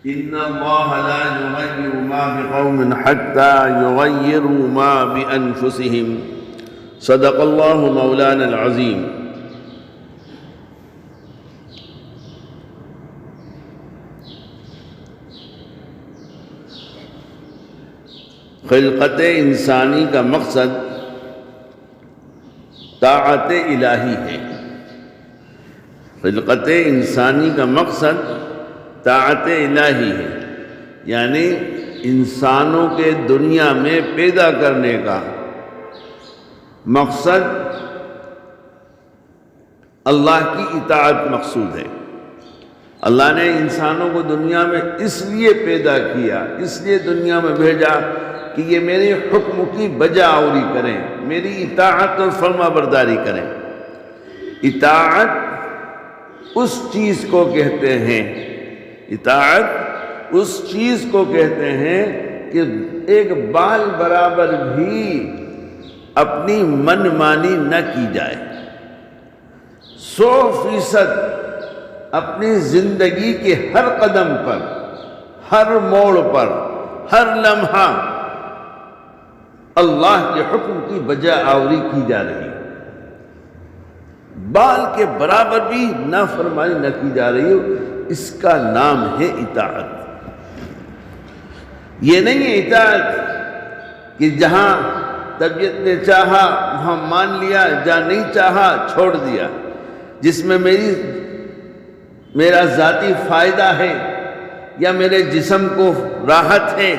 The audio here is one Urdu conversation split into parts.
إن الله لا يغير ما بقوم حتى يغيروا ما بأنفسهم صدق الله مولانا العظيم. خلقت انسانی کا مقصد طاعت الہی ہے. خلقت انسانی کا مقصد طاعت الہی ہے، یعنی انسانوں کے دنیا میں پیدا کرنے کا مقصد اللہ کی اطاعت مقصود ہے. اللہ نے انسانوں کو دنیا میں اس لیے پیدا کیا، اس لیے دنیا میں بھیجا کہ یہ میرے حکم کی بجا آوری کریں، میری اطاعت اور فرما برداری کریں. اطاعت اس چیز کو کہتے ہیں، اطاعت اس چیز کو کہتے ہیں کہ ایک بال برابر بھی اپنی من مانی نہ کی جائے، 100% اپنی زندگی کے ہر قدم پر، ہر موڑ پر، ہر لمحہ اللہ کے حکم کی بجا آوری کی جا رہی، بال کے برابر بھی نافرمانی نہ کی جا رہی ہو. اس کا نام ہے اطاعت. یہ نہیں ہے اطاعت کہ جہاں طبیعت نے چاہا وہاں مان لیا، جہاں نہیں چاہا چھوڑ دیا. جس میں میرا ذاتی فائدہ ہے یا میرے جسم کو راحت ہے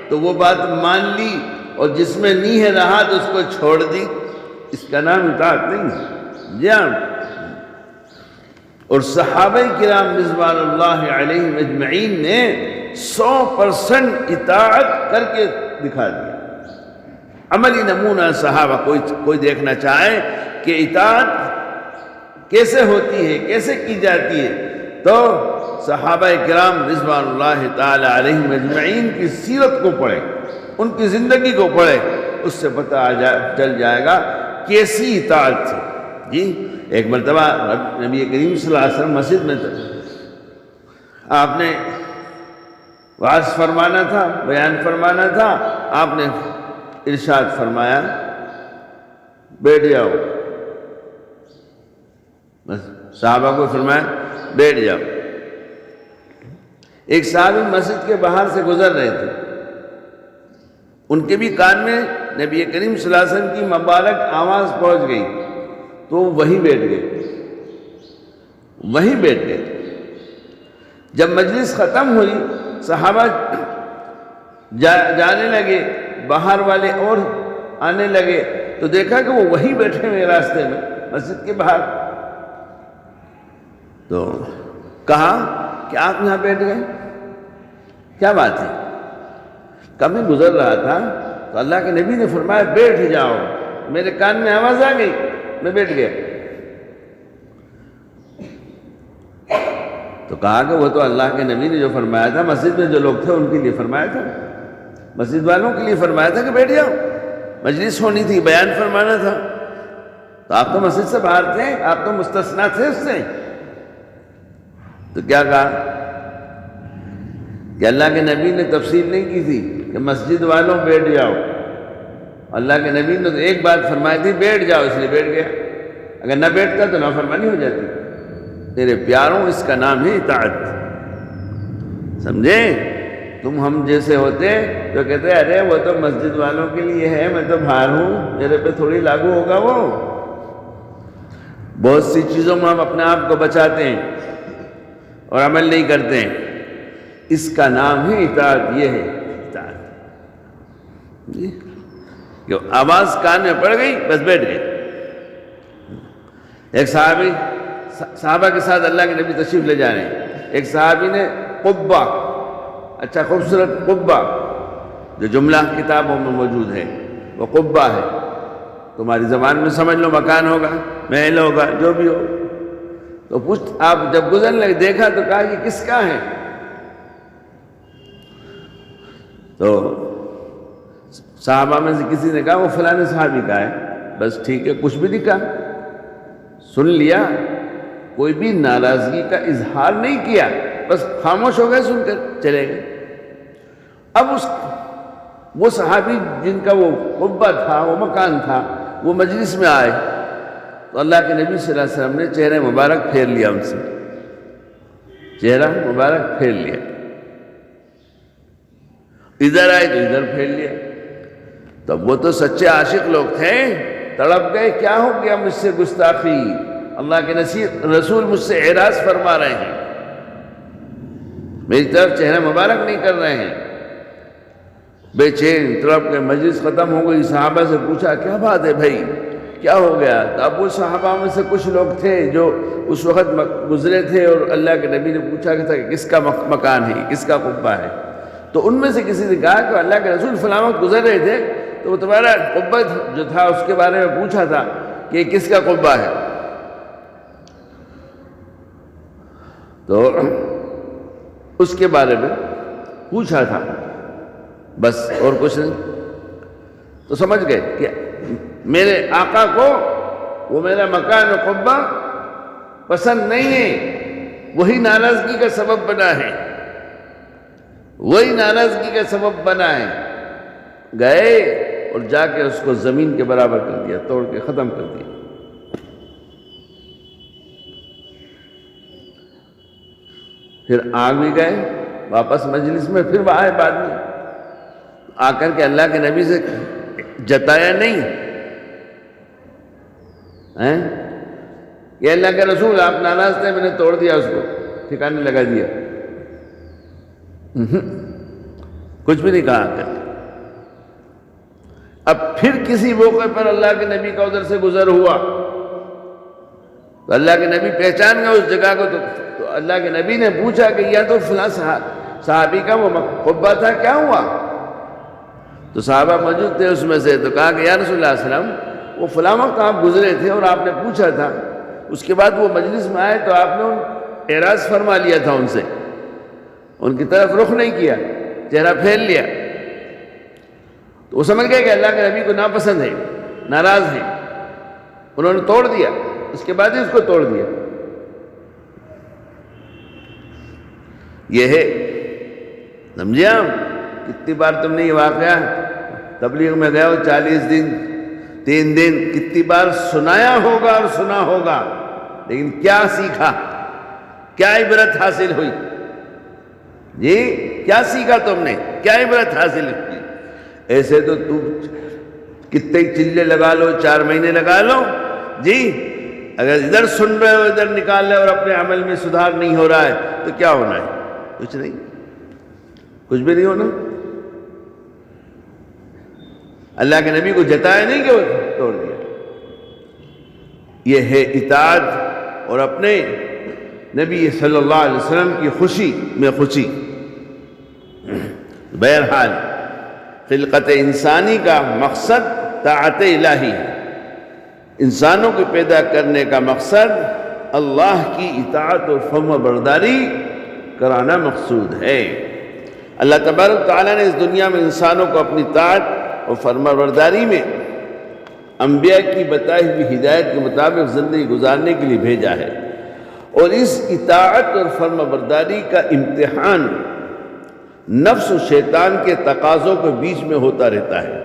تو وہ بات مان لی، اور جس میں نہیں ہے راحت اس کو چھوڑ دی. اس کا نام اطاعت نہیں ہے. جی ہاں. اور صحابہ کرام رضوان اللہ علیہم اجمعین نے 100% اطاعت کر کے دکھا دیا. عملی نمونہ صحابہ کوئی دیکھنا چاہے کہ اطاعت کیسے ہوتی ہے، کیسے کی جاتی ہے، تو صحابہ کرام رضوان اللہ تعالی علیہم اجمعین کی سیرت کو پڑھے، ان کی زندگی کو پڑھے، اس سے پتہ چل جائے گا کیسی اطاعت تھی. جی ایک مرتبہ نبی کریم صلی اللہ علیہ وسلم مسجد میں تھے، آپ نے وعظ فرمانا تھا، بیان فرمانا تھا. آپ نے ارشاد فرمایا بیٹھ جاؤ. بس صحابہ کو فرمایا بیٹھ جاؤ. ایک صحابی مسجد کے باہر سے گزر رہے تھے، ان کے بھی کان میں نبی کریم صلی اللہ علیہ وسلم کی مبارک آواز پہنچ گئی تو وہیں بیٹھ گئے. جب مجلس ختم ہوئی صحابہ جانے لگے، باہر والے اور آنے لگے تو دیکھا کہ وہ وہیں بیٹھے ہوئے راستے میں مسجد کے باہر. تو کہا کہ آپ یہاں بیٹھ گئے، کیا بات ہے؟ کب میں گزر رہا تھا تو اللہ کے نبی نے فرمایا بیٹھ جاؤ. میرے کان میں آواز آ گئی، میں بیٹھ گیا. تو کہا کہ وہ تو اللہ کے نبی نے جو فرمایا تھا، مسجد میں جو لوگ تھے ان کے لیے فرمایا تھا، مسجد والوں کے لیے فرمایا تھا کہ بیٹھ جاؤ. مجلس ہونی تھی، بیان فرمانا تھا، تو آپ تو مسجد سے باہر تھے، آپ تو مستثنیٰ تھے اس سے. تو کیا کہا کہ اللہ کے نبی نے تفصیل نہیں کی تھی کہ مسجد والوں بیٹھ جاؤ. اللہ کے نبی نے تو ایک بات فرمائی تھی بیٹھ جاؤ، اس لیے بیٹھ گیا. اگر نہ بیٹھتا تو نافرمانی ہو جاتی. میرے پیاروں، اس کا نام ہے اطاعت. سمجھے؟ تم ہم جیسے ہوتے تو کہتے ارے وہ تو مسجد والوں کے لیے ہے، میں تو باہر ہوں، میرے پہ تھوڑی لاگو ہوگا. وہ بہت سی چیزوں میں ہم اپنے آپ کو بچاتے ہیں اور عمل نہیں کرتے ہیں. اس کا نام ہے اطاعت. یہ ہے اطاعت. کہ آواز کان میں پڑ گئی بس بیٹھ گئے. ایک صحابہ کے ساتھ اللہ کے نبی تشریف لے جا رہے ہیں. ایک صحابی نے قبہ، اچھا خوبصورت قبہ، جو جملہ کتابوں میں موجود ہے وہ قبہ ہے، تمہاری زبان میں سمجھ لو مکان ہوگا، محل ہوگا، جو بھی ہو. تو آپ جب گزرنے لگے دیکھا تو کہا یہ کس کا ہے؟ تو صحابہ میں سے کسی نے کہا وہ فلاں صحابی کا ہے. بس ٹھیک ہے، کچھ بھی نہیں کہا، سن لیا، کوئی بھی ناراضگی کا اظہار نہیں کیا. بس خاموش ہو گئے، سن کر چلے گئے۔ اب وہ صحابی جن کا وہ قبہ تھا، وہ مکان تھا، وہ مجلس میں آئے تو اللہ کے نبی صلی اللہ علیہ وسلم نے چہرہ مبارک پھیر لیا، ان سے چہرہ مبارک پھیر لیا، ادھر آئے تو ادھر پھیر لیا۔ تب وہ تو سچے عاشق لوگ تھے، تڑپ گئے، کیا ہو گیا مجھ سے گستاخی، اللہ کے رسول مجھ سے اعراض فرما رہے ہیں، میری طرف چہرہ مبارک نہیں کر رہے ہیں۔ بے چین تڑپ کے مجلس ختم ہو گئی، صحابہ سے پوچھا کیا بات ہے بھائی، کیا ہو گیا؟ تو اب وہ صحابہ میں سے کچھ لوگ تھے جو اس وقت گزرے تھے، اور اللہ کے نبی نے پوچھا کہ کس کا مکان ہے، کس کا قبہ ہے؟ تو ان میں سے کسی نے کہا کہ اللہ کے رسول فلاں وقت گزر رہے تھے تو وہ تمہارا قبہ جو تھا اس کے بارے میں پوچھا تھا کہ کس کا قبہ ہے۔ تو اس کے بارے میں پوچھا تھا، بس اور کچھ نہیں۔ تو سمجھ گئے کہ میرے آقا کو وہ میرا مکان و قبہ پسند نہیں ہے، وہی ناراضگی کا سبب بنا ہے، وہی ناراضگی کا سبب بنا ہے۔ گئے اور جا کے اس کو زمین کے برابر کر دیا، توڑ کے ختم کر دیا۔ پھر آ بھی گئے واپس مجلس میں، پھر وہ آئے بعد میں آ کر کے اللہ کے نبی سے جتایا نہیں کہ اللہ کے رسول آپ ناراض تھے، میں نے توڑ دیا، اس کو ٹھکانے لگا دیا، کچھ بھی نہیں کہا۔ اب پھر کسی موقع پر اللہ کے نبی کا ادھر سے گزر ہوا تو اللہ کے نبی پہچان گئے اس جگہ کو، تو اللہ کے نبی نے پوچھا کہ یہ تو فلاں صحابی کا وہ قبہ تھا، کیا ہوا؟ تو صحابہ موجود تھے اس میں سے، تو کہا کہ یا رسول اللہ صلی اللہ علیہ وسلم وہ فلاں وقت آپ گزرے تھے اور آپ نے پوچھا تھا، اس کے بعد وہ مجلس میں آئے تو آپ نے اعراض فرما لیا تھا ان سے، ان کی طرف رخ نہیں کیا، چہرہ پھیر لیا۔ تو وہ سمجھ گئے کہ اللہ کے نبی کو ناپسند ہے، ناراض ہے، انہوں نے توڑ دیا، اس کے بعد ہی اس کو توڑ دیا۔ یہ ہے، سمجھے آپ؟ کتنی بار تم نے یہ واقعہ تبلیغ میں گئے ہو، 40 دن 3 دن، کتنی بار سنایا ہوگا اور سنا ہوگا، لیکن کیا سیکھا، کیا عبرت حاصل ہوئی؟ جی کیا سیکھا تم نے، کیا عبرت حاصل ہوئی؟ ایسے تو تم کتنے چلے لگا لو، 4 مہینے لگا لو، جی اگر ادھر سن رہے ہو ادھر نکال رہے اور اپنے عمل میں سدھار نہیں ہو رہا ہے تو کیا ہونا ہے؟ کچھ نہیں، کچھ بھی نہیں ہونا۔ اللہ کے نبی کو جتایا نہیں کہ وہ توڑ دیا۔ یہ ہے اطاعت اور اپنے نبی صلی اللہ علیہ وسلم کی خوشی میں خوشی۔ بہرحال خلقت انسانی کا مقصد طاعت الہی ہے، انسانوں کو پیدا کرنے کا مقصد اللہ کی اطاعت اور فرما برداری کرانا مقصود ہے۔ اللہ تبارک تعالیٰ نے اس دنیا میں انسانوں کو اپنی طاعت اور فرما برداری میں انبیاء کی بتائی ہوئی ہدایت کے مطابق زندگی گزارنے کے لیے بھیجا ہے، اور اس اطاعت اور فرما برداری کا امتحان نفس و شیطان کے تقاضوں کے بیچ میں ہوتا رہتا ہے۔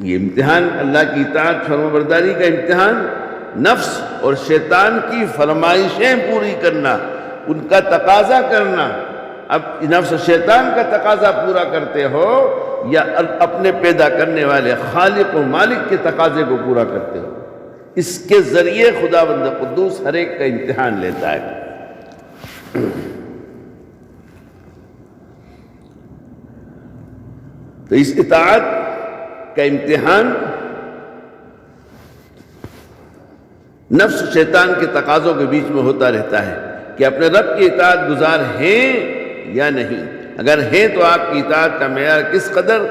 یہ امتحان، اللہ کی اطاعت فرما برداری کا امتحان، نفس اور شیطان کی فرمائشیں پوری کرنا، ان کا تقاضا کرنا۔ اب نفس و شیطان کا تقاضا پورا کرتے ہو یا اپنے پیدا کرنے والے خالق و مالک کے تقاضے کو پورا کرتے ہو، اس کے ذریعے خداوند قدوس ہر ایک کا امتحان لیتا ہے۔ تو اس اطاعت کا امتحان نفس و شیطان کے تقاضوں کے بیچ میں ہوتا رہتا ہے کہ اپنے رب کی اطاعت گزار ہیں یا نہیں۔ اگر ہیں تو آپ کی اطاعت کا معیار کس قدر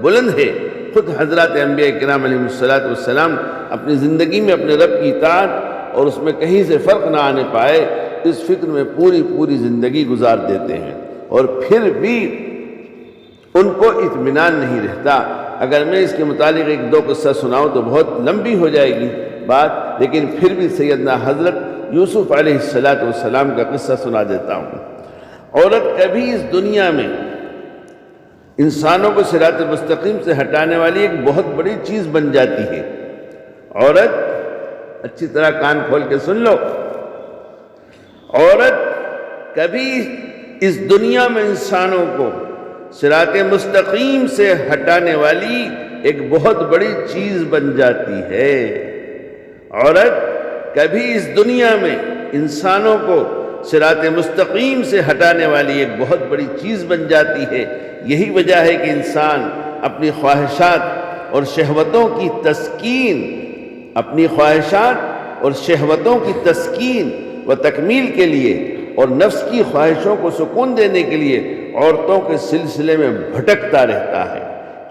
بلند ہے۔ خود حضرات انبیاء کرام علیہ السلام اپنی زندگی میں اپنے رب کی اطاعت اور اس میں کہیں سے فرق نہ آنے پائے، اس فکر میں پوری زندگی گزار دیتے ہیں، اور پھر بھی ان کو اطمینان نہیں رہتا۔ اگر میں اس کے متعلق 1-2 قصہ سناؤں تو بہت لمبی ہو جائے گی بات، لیکن پھر بھی سیدنا حضرت یوسف علیہ السلام کا قصہ سنا دیتا ہوں۔ عورت کبھی اس دنیا میں انسانوں کو صراط مستقیم سے ہٹانے والی ایک بہت بڑی چیز بن جاتی ہے۔ عورت، اچھی طرح کان کھول کے سن لو، عورت کبھی اس دنیا میں انسانوں کو صراط مستقیم سے ہٹانے والی ایک بہت بڑی چیز بن جاتی ہے۔ عورت کبھی اس دنیا میں انسانوں کو صراط مستقیم سے ہٹانے والی ایک بہت بڑی چیز بن جاتی ہے۔ یہی وجہ ہے کہ انسان اپنی خواہشات اور شہوتوں کی تسکین، اپنی خواہشات اور شہوتوں کی تسکین و تکمیل کے لیے اور نفس کی خواہشوں کو سکون دینے کے لیے عورتوں کے سلسلے میں بھٹکتا رہتا ہے۔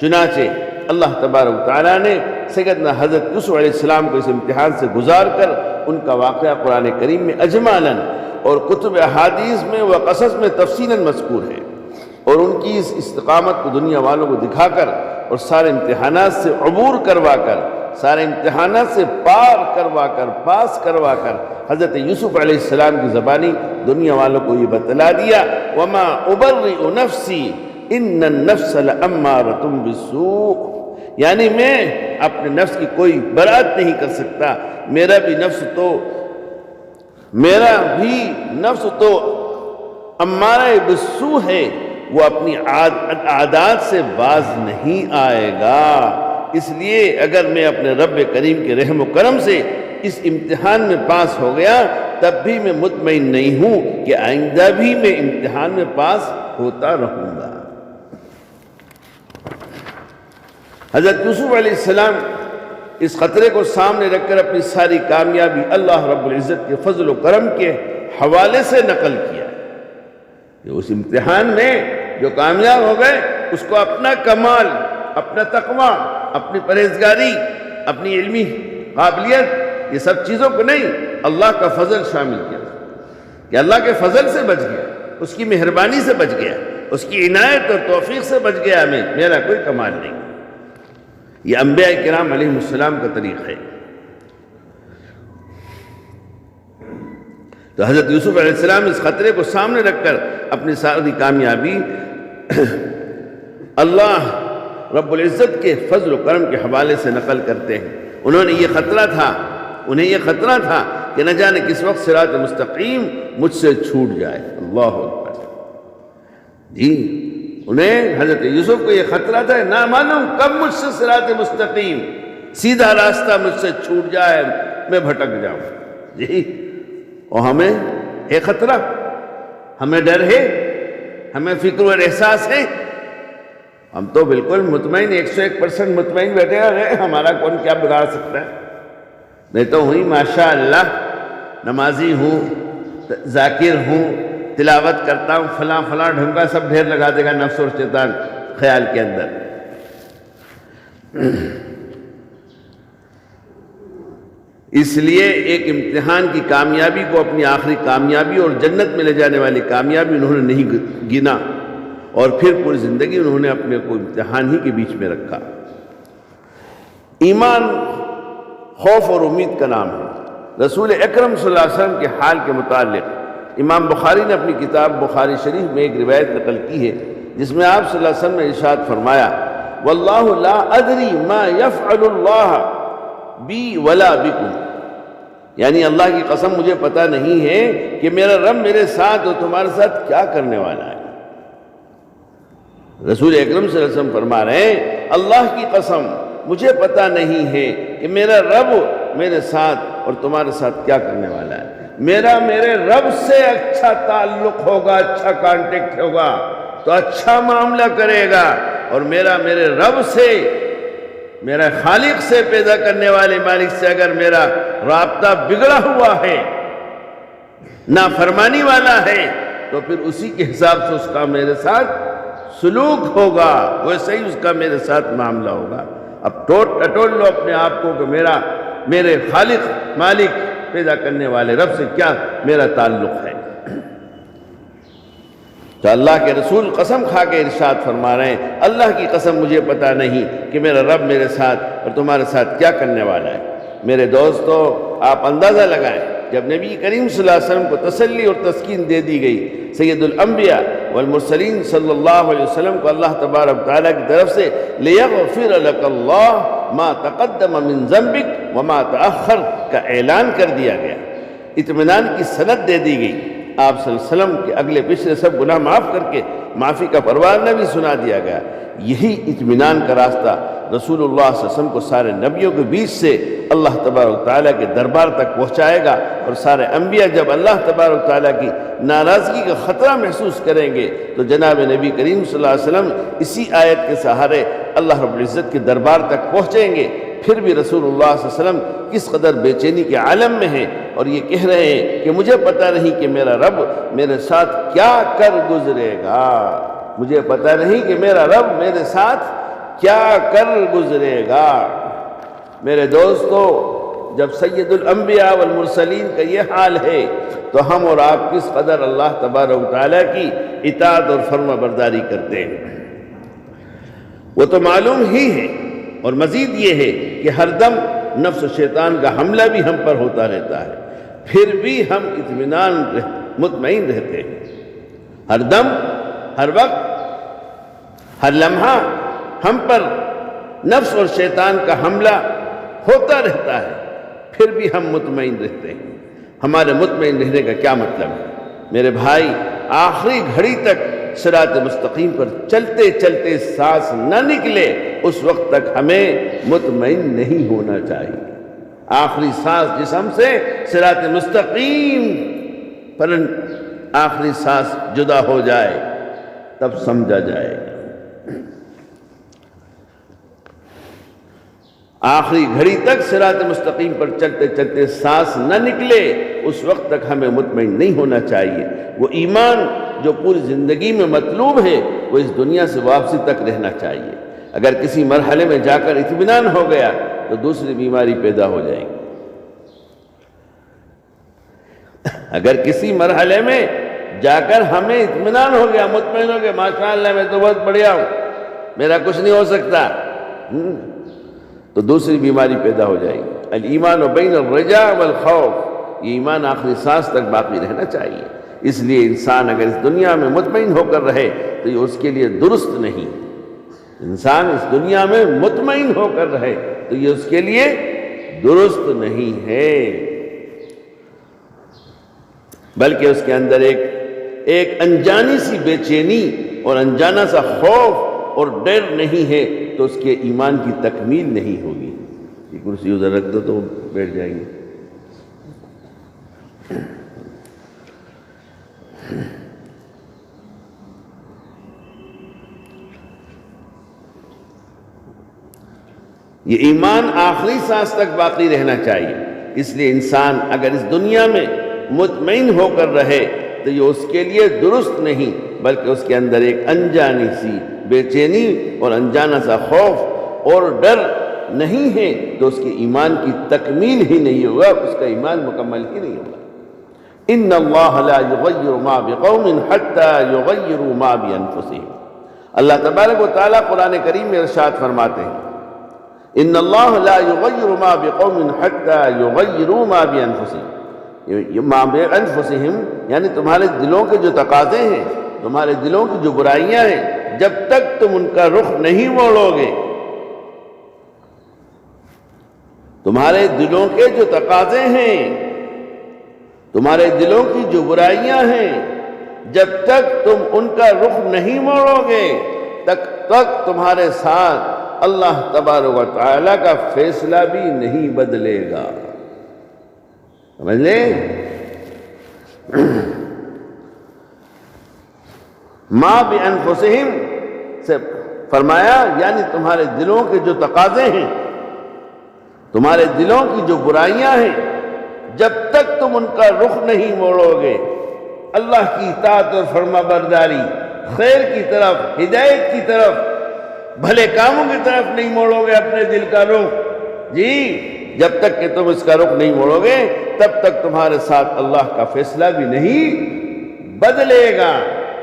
چنانچہ اللہ تبارک و تعالیٰ نے سیدنا حضرت یوسف علیہ السلام کو اس امتحان سے گزار کر ان کا واقعہ قرآن کریم میں اجمالاً اور کتب احادیث میں و قصص میں تفصیلاً مذکور ہے، اور ان کی اس استقامت کو دنیا والوں کو دکھا کر اور سارے امتحانات سے عبور کروا کر، سارے امتحانات سے پار کروا کر، پاس کروا کر حضرت یوسف علیہ السلام کی زبانی دنیا والوں کو یہ بتلا دیا، وَمَا أُبَرِّئُ نَفْسِي إِنَّ النَّفْسَ لَأَمَّارَةٌ بِالسُّوءِ، یعنی میں اپنے نفس کی کوئی برات نہیں کر سکتا، میرا بھی نفس تو امارہ بالسوء ہے، وہ اپنی عادات سے باز نہیں آئے گا۔ اس لیے اگر میں اپنے رب کریم کے رحم و کرم سے اس امتحان میں پاس ہو گیا، تب بھی میں مطمئن نہیں ہوں کہ آئندہ بھی میں امتحان میں پاس ہوتا رہوں گا۔ حضرت یوسف علیہ السلام اس خطرے کو سامنے رکھ کر اپنی ساری کامیابی اللہ رب العزت کے فضل و کرم کے حوالے سے نقل کیا کہ اس امتحان میں جو کامیاب ہو گئے اس کو اپنا کمال، اپنا تقوی، اپنی پرہیزگاری، اپنی علمی قابلیت، یہ سب چیزوں کو نہیں، اللہ کا فضل شامل کیا کہ اللہ کے فضل سے بچ گیا، اس کی مہربانی سے بچ گیا، اس کی عنایت اور توفیق سے بچ گیا، میرا کوئی کمال نہیں۔ یہ انبیاء کرام علیہ السلام کا طریق ہے۔ تو حضرت یوسف علیہ السلام اس خطرے کو سامنے رکھ کر اپنی ساری کامیابی اللہ رب العزت کے فضل و کرم کے حوالے سے نقل کرتے ہیں۔ انہیں یہ خطرہ تھا کہ نہ جانے کس وقت صراط مستقیم مجھ سے چھوٹ جائے۔ اللہ اکبر جی، انہیں حضرت یوسف کو یہ خطرہ تھا، نہ معلوم کب مجھ سے صراط مستقیم سیدھا راستہ مجھ سے چھوٹ جائے، میں بھٹک جاؤں۔ جی، اور ہمیں ہے خطرہ، ہمیں ڈر ہے، ہمیں فکر و احساس ہے، ہم تو بالکل مطمئن 101% مطمئن بیٹھے ہیں، ہمارا کون کیا بگاڑ سکتا ہے؟ میں تو ہوئی ماشاءاللہ نمازی ہوں، ذاکر ہوں، تلاوت کرتا ہوں، فلاں ڈھنگ کا سب ڈھیر لگا دے گا نفس اور شیطان خیال کے اندر۔ اس لیے ایک امتحان کی کامیابی کو اپنی آخری کامیابی اور جنت میں لے جانے والی کامیابی انہوں نے نہیں گنا، اور پھر پوری زندگی انہوں نے اپنے کو امتحان ہی کے بیچ میں رکھا۔ ایمان خوف اور امید کا نام ہے۔ رسول اکرم صلی اللہ علیہ وسلم کے حال کے متعلق امام بخاری نے اپنی کتاب بخاری شریف میں ایک روایت نقل کی ہے، جس میں آپ صلی اللہ علیہ وسلم نے ارشاد فرمایا، واللہ لا ادری ما یفعل اللہ بی ولا بکم، یعنی اللہ کی قسم مجھے پتہ نہیں ہے کہ میرا رب میرے ساتھ اور تمہارے ساتھ کیا کرنے والا ہے۔ رسول اکرم صلی اللہ علیہ وسلم فرما رہے ہیں، اللہ کی قسم مجھے پتہ نہیں ہے کہ میرا رب میرے ساتھ اور تمہارے ساتھ کیا کرنے والا ہے۔ میرے رب سے اچھا تعلق ہوگا، اچھا کانٹیکٹ ہوگا تو اچھا معاملہ کرے گا، اور میرے رب سے، میرا خالق سے، پیدا کرنے والے مالک سے اگر میرا رابطہ بگڑا ہوا ہے، نافرمانی والا ہے، تو پھر اسی کے حساب سے اس کا میرے ساتھ سلوک ہوگا، ویسے ہی اس کا میرے ساتھ معاملہ ہوگا۔ اب ٹٹول لو اپنے آپ کو کہ میرے خالق مالک پیدا کرنے والے رب سے کیا میرا تعلق ہے۔ تو اللہ کے رسول قسم کھا کے ارشاد فرما رہے ہیں، اللہ کی قسم مجھے پتہ نہیں کہ میرا رب میرے ساتھ اور تمہارے ساتھ کیا کرنے والا ہے۔ میرے دوستو، آپ اندازہ لگائیں، جب نبی کریم صلی اللہ علیہ وسلم کو تسلی اور تسکین دے دی گئی، سید الانبیاء والمرسلین صلی اللہ علیہ وسلم کو اللہ تبارک و تعالیٰ کی طرف سے لِيَغْفِرَ لَكَ اللَّهُ مَا تَقَدَّمَ مِن ذَنبِكَ وَمَا تَأَخَّرَ کا اعلان کر دیا گیا، اطمینان کی سند دے دی گئی۔ آپ صلی اللہ علیہ وسلم کے اگلے پچھلے سب گناہ معاف کر کے معافی کا پروانہ بھی سنا دیا گیا۔ یہی اطمینان کا راستہ رسول اللہ صلی اللہ علیہ وسلم کو سارے نبیوں کے بیچ سے اللہ تبارک و تعالیٰ کے دربار تک پہنچائے گا، اور سارے انبیاء جب اللہ تبارک و تعالیٰ کی ناراضگی کا خطرہ محسوس کریں گے تو جناب نبی کریم صلی اللہ علیہ وسلم اسی آیت کے سہارے اللہ رب العزت کے دربار تک پہنچیں گے۔ پھر بھی رسول اللہ صلی اللہ علیہ وسلم کس قدر بے چینی کے عالم میں ہیں، اور یہ کہہ رہے ہیں کہ مجھے پتہ نہیں کہ میرا رب میرے ساتھ کیا کر گزرے گا، مجھے پتہ نہیں کہ میرا رب میرے ساتھ کیا کر گزرے گا۔ میرے دوستو، جب سید الانبیاء والمرسلین کا یہ حال ہے تو ہم اور آپ کس قدر اللہ تبارک و تعالیٰ کی اطاعت اور فرما برداری کرتے ہیں، وہ تو معلوم ہی ہے۔ اور مزید یہ ہے کہ ہر دم نفس و شیطان کا حملہ بھی ہم پر ہوتا رہتا ہے، پھر بھی ہم اطمینان مطمئن رہتے ہیں۔ ہر دم، ہر وقت، ہر لمحہ ہم پر نفس اور شیطان کا حملہ ہوتا رہتا ہے، پھر بھی ہم مطمئن رہتے ہیں۔ ہمارے مطمئن رہنے کا کیا مطلب ہے؟ میرے بھائی، آخری گھڑی تک صراط مستقیم پر چلتے چلتے سانس نہ نکلے اس وقت تک ہمیں مطمئن نہیں ہونا چاہیے۔ آخری سانس جسم سے صراط مستقیم پر آخری سانس جدا ہو جائے تب سمجھا جائے گا۔ آخری گھڑی تک صراط مستقیم پر چلتے چلتے سانس نہ نکلے اس وقت تک ہمیں مطمئن نہیں ہونا چاہیے۔ وہ ایمان جو پوری زندگی میں مطلوب ہے وہ اس دنیا سے واپسی تک رہنا چاہیے۔ اگر کسی مرحلے میں جا کر اطمینان ہو گیا تو دوسری بیماری پیدا ہو جائے گی۔ اگر کسی مرحلے میں جا کر ہمیں اطمینان ہو گیا، مطمئن ہو گیا، ماشاءاللہ میں تو بہت بڑھیا ہوں، میرا کچھ نہیں ہو سکتا، تو دوسری بیماری پیدا ہو جائے گی۔ الایمان بین الرجاء والخوف، یہ ایمان آخری سانس تک باقی رہنا چاہیے۔ اس لیے انسان اگر اس دنیا میں مطمئن ہو کر رہے تو یہ اس کے لیے درست نہیں۔ انسان اس دنیا میں مطمئن ہو کر رہے تو یہ اس کے لیے درست نہیں ہے، بلکہ اس کے اندر ایک انجانی سی بے چینی اور انجانا سا خوف اور ڈر نہیں ہے تو اس کے ایمان کی تکمیل نہیں ہوگی۔ یہ کرسی ادھر رکھ دو تو بیٹھ جائیں گے۔ یہ ایمان آخری سانس تک باقی رہنا چاہیے۔ اس لیے انسان اگر اس دنیا میں مطمئن ہو کر رہے تو یہ اس کے لیے درست نہیں، بلکہ اس کے اندر ایک انجانی سی بے چینی اور انجانا سا خوف اور ڈر نہیں ہے تو اس کے ایمان کی تکمیل ہی نہیں ہوگا، اس کا ایمان مکمل ہی نہیں ہوگا۔ ان اللہ لا یغیر ما بقوم حتی یغیروا ما بانفسہم، اللہ تبارک و تعالیٰ قرآن کریم میں ارشاد فرماتے ہیں، ان اللہ لا یغیر ما بقوم حتی یغیروا ما بانفسہم، ما بانفسہم یعنی تمہارے دلوں کے جو تقاضے ہیں، تمہارے دلوں کی جو برائیاں ہیں، جب تک تم ان کا رخ نہیں موڑو گے، تمہارے دلوں کے جو تقاضے ہیں، تمہارے دلوں کی جو برائیاں ہیں، جب تک تم ان کا رخ نہیں موڑو گے تک تمہارے ساتھ اللہ تبارک و تعالیٰ کا فیصلہ بھی نہیں بدلے گا۔ سمجھ لیں؟ ما بانفسہم سے فرمایا یعنی تمہارے دلوں کے جو تقاضے ہیں، تمہارے دلوں کی جو برائیاں ہیں، جب تک تم ان کا رخ نہیں موڑو گے، اللہ کی اطاعت اور فرما برداری، خیر کی طرف، ہدایت کی طرف، بھلے کاموں کی طرف نہیں موڑو گے اپنے دل کا رخ، جی جب تک کہ تم اس کا رخ نہیں موڑو گے تب تک تمہارے ساتھ اللہ کا فیصلہ بھی نہیں بدلے گا۔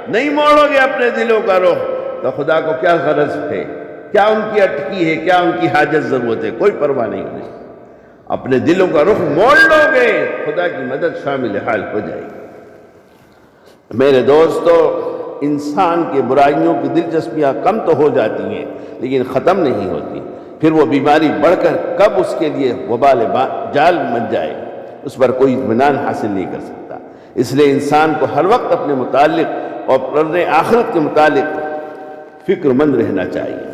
نہیں موڑو گے اپنے دلوں کا رخ تو خدا کو کیا غرض ہے، کیا ان کی اٹکی ہے، کیا ان کی حاجت ضرورت ہے، کوئی پرواہ نہیں انہیں۔ اپنے دلوں کا رخ موڑ لو گے، خدا کی مدد شامل حال ہو جائے گی۔ میرے دوستو، انسان کے برائیوں کی دلچسپیاں کم تو ہو جاتی ہیں لیکن ختم نہیں ہوتی، پھر وہ بیماری بڑھ کر کب اس کے لیے وبال جال بن جائے اس پر کوئی اطمینان حاصل نہیں کر سکتا۔ اس لیے انسان کو ہر وقت اپنے متعلق اور اپنے آخرت کے متعلق فکر مند رہنا چاہیے۔